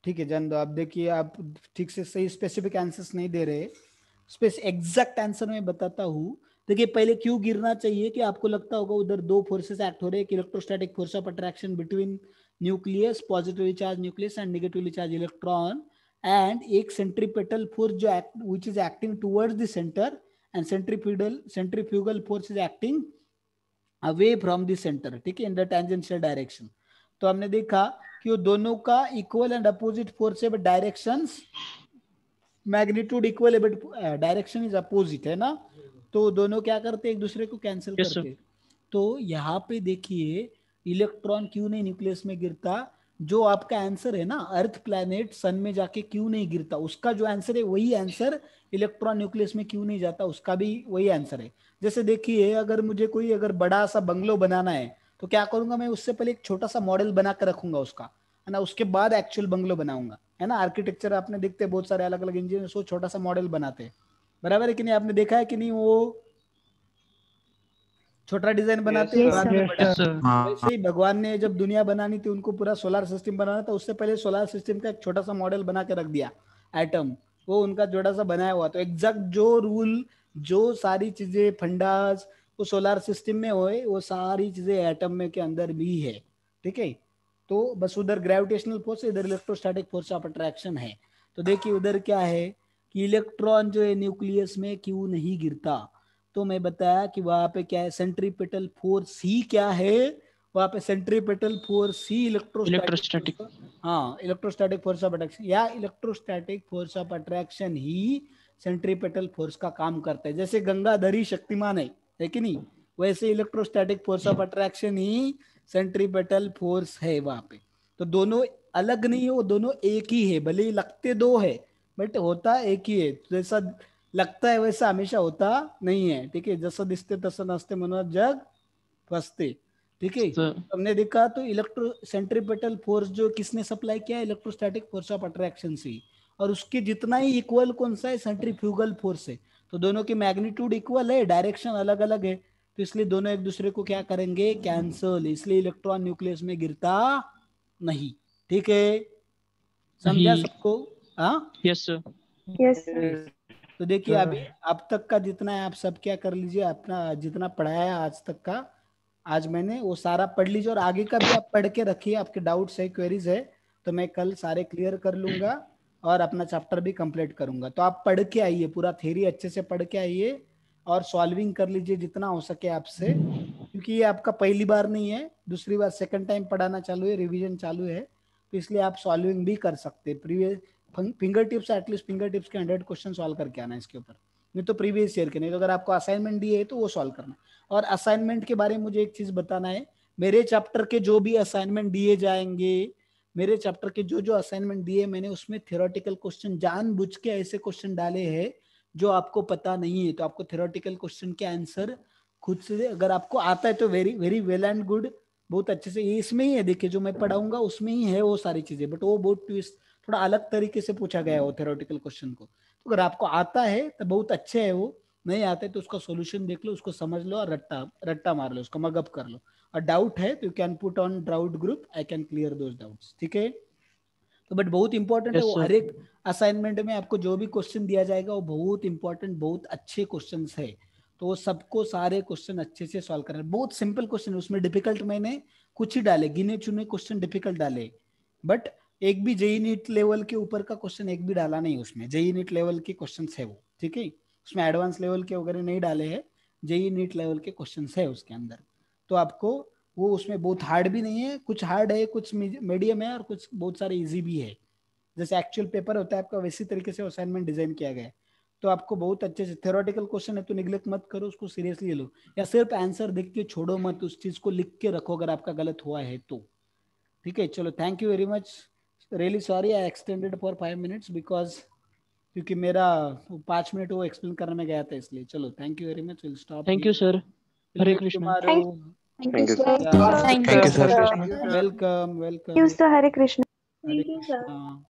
ठीक है जान दो। आप देखिए, आप ठीक से सही स्पेसिफिक आंसर्स नहीं दे रहे, एग्जैक्ट आंसर मैं बताता हूँ। देखिए पहले क्यों गिरना चाहिए, कि आपको लगता होगा उधर दो फोर्सेस एक्ट हो रहे हैं, electrostatic force of attraction between nucleus, positively charge nucleus and negatively charge electron, and एक सेंट्रीपेटल फोर्स जो which is acting towards the centre, and centrifugal force is acting away from the centre. ठीक है, in the tangential direction. तो हमने देखा कि वो दोनों का इक्वल एंड अपोजिट फोर्स है, बट डायरेक्शंस, मैग्नीट्यूड इक्वल है बट डायरेक्शन इज अपोजिट, है ना। तो दोनों क्या करते हैं, एक दूसरे को कैंसिल Yes, करते। तो यहाँ पे देखिए इलेक्ट्रॉन क्यों नहीं न्यूक्लियस में गिरता, जो आपका आंसर है ना, अर्थ प्लैनेट सन में जाके क्यों नहीं गिरता, उसका जो आंसर है वही आंसर इलेक्ट्रॉन न्यूक्लियस में क्यों नहीं जाता, उसका भी वही आंसर है। जैसे देखिए, अगर मुझे कोई अगर बड़ा सा बंगलो बनाना है तो क्या करूंगा मैं, उससे पहले एक छोटा सा मॉडल बना कर रखूंगा उसका, है ना, उसके बाद एक्चुअल बंगलो बनाऊंगा, है ना। आर्किटेक्चर आपने देखते हैं बहुत सारे अलग अलग इंजीनियर वो छोटा सा मॉडल बनाते हैं, बराबर है कि नहीं, आपने देखा है कि नहीं, वो छोटा डिजाइन बनाते हैं, बाद में बड़ा। वैसे ही भगवान ने जब दुनिया बनानी थी, उनको पूरा सोलर सिस्टम बनाना था, उससे पहले सोलर सिस्टम का एक छोटा सा मॉडल बना के रख दिया, एटम, वो उनका छोटा सा बनाया हुआ। तो एग्जैक्ट जो रूल, जो सारी चीजें फंडास वो सोलर सिस्टम में होए, वो सारी चीजें एटम में के अंदर भी है। ठीक है। तो बस उधर ग्रेविटेशनल फोर्स, इधर इलेक्ट्रोस्टैटिक फोर्स ऑफ अट्रैक्शन है। तो देखिए उधर क्या है कि इलेक्ट्रॉन जो है न्यूक्लियस में क्यों नहीं गिरता, तो मैं बताया कि वहां पे क्या है, सेंट्रीपिटल फोर्स ही क्या है, वहां पे सेंट्रीपिटल फोर्स ही इलेक्ट्रोस्टैटिक, हाँ इलेक्ट्रोस्टैटिक फोर्स ऑफ अट्रैक्शन, या electrostatic force of attraction he centripetal force का काम करता है। जैसे गंगाधर ही शक्तिमान है कि नहीं, वैसे electrostatic force of attraction he centripetal force है वहां पे। तो दोनों अलग नहीं है, वो दोनों एक ही है, भले ही लगते दो है बट होता एक ही है। जैसा लगता है वैसा हमेशा होता नहीं है, ठीक है। जसं दिसते तसं नसते म्हणून जग फसते, ठीक है। हमने देखा तो इलेक्ट्रो सेंट्रीपिटल फोर्स जो किसने सप्लाई किया, इलेक्ट्रोस्टैटिक फोर्स ऑफ अट्रैक्शन से, और उसके जितना ही इक्वल कौन सा है, सेंट्रीफ्यूगल फोर्स है। तो दोनों की मैग्नीट्यूड इक्वल है, डायरेक्शन अलग अलग है, तो इसलिए दोनों एक दूसरे को क्या करेंगे, कैंसल, इसलिए इलेक्ट्रॉन न्यूक्लियस में गिरता नहीं, ठीक है। समझा सबको? हाँ यस सर। यस तो देखिए अभी अब तक का जितना है आप सब क्या कर लीजिए, अपना जितना पढ़ाया है आज तक का, आज मैंने वो सारा पढ़ लीजिए, और आगे का भी आप पढ़ के रखिए। आपके डाउट्स है, क्वेरीज है, तो मैं कल सारे क्लियर कर लूंगा और अपना चैप्टर भी कंप्लीट करूंगा। तो आप पढ़ के आइए, पूरा थ्योरी अच्छे से पढ़ के आइए और सॉल्विंग कर लीजिए जितना हो सके आपसे, क्योंकि ये आपका पहली बार नहीं है, दूसरी बार सेकंड टाइम पढ़ाना चालू है, रिवीजन चालू है, तो इसलिए आप सॉल्विंग भी कर सकते हैं। Previous finger tips, at least finger tips के 100 क्वेश्चन सॉल्व करके आना इसके ऊपर, नहीं तो प्रीवियस ईयर के, नहीं तो अगर आपको असाइनमेंट दिए है तो वो सॉल्व करना। और असाइनमेंट के बारे में मुझे एक चीज बताना है, मेरे चैप्टर के जो भी असाइनमेंट दिए जाएंगे, मेरे चैप्टर के जो जो असाइनमेंट दिए मैंने, उसमें थ्योरेटिकल क्वेश्चन जानबूझ के ऐसे क्वेश्चन डाले हैं जो आपको पता नहीं है। तो आपको थ्योरेटिकल क्वेश्चन के आंसर खुद से अगर आपको आता है तो very very well and good, बहुत अच्छे से। ये इसमें ही है, देखिए जो मैं पढ़ाऊंगा उसमें ही है वो सारी चीजें, बट वो बहुत ट्विस्ट, थोड़ा अलग तरीके से पूछा गया है वो थ्योरेटिकल क्वेश्चन को। तो अगर आपको आता है तो बहुत अच्छे है, वो नहीं आता है तो उसका सॉल्यूशन देख लो, उसको समझ लो और रट्टा रट्टा मार लो, उसको मगअप कर लो। और डाउट है तो you can put on doubt group, I can clear those doubts, ठीक है। तो बट बहुत इंपॉर्टेंट है Yes, वो, sir. हर एक असाइनमेंट में आपको जो भी क्वेश्चन दिया जाएगा वो बहुत इंपॉर्टेंट, बहुत अच्छे क्वेश्चन है। तो वो सबको सारे क्वेश्चन अच्छे से सॉल्व करना है। बहुत सिंपल क्वेश्चन, उसमें डिफिकल्ट मैंने कुछ ही डाले, गिने चुने क्वेश्चन डिफिकल्ट डाले, बट एक भी जेई नीट लेवल के ऊपर का क्वेश्चन एक भी डाला नहीं उसमें। जेई नीट लेवल के क्वेश्चन है वो, ठीक है, उसमें एडवांस लेवल के वगैरह नहीं डाले हैं, जेई नीट लेवल के क्वेश्चन है उसके अंदर। तो आपको वो उसमें बहुत हार्ड भी नहीं है, कुछ हार्ड है, कुछ मीडियम है, और कुछ बहुत सारे इजी भी है। जैसे एक्चुअल पेपर होता है आपका, वैसी तरीके से असाइनमेंट डिजाइन किया गया है। तो आपको बहुत अच्छे से, थ्योरेटिकल क्वेश्चन है तो निगलेक्ट मत करो, उसको सीरियसली लो, या सिर्फ आंसर देख के छोड़ो मत, उस चीज को लिख के रखो अगर आपका गलत हुआ है तो, ठीक है। चलो thank you very much, really sorry I extended for 5 minutes because, क्योंकि मेरा 5 मिनट वो एक्सप्लेन करने में गया था इसलिए। चलो thank you very much, will stop. Thank you sir. Hare Krishna. Thank you, sir. Thank you, Thank you, sir. sir. Welcome welcome, Thank you, sir. Hare Krishna. Hare Krishna.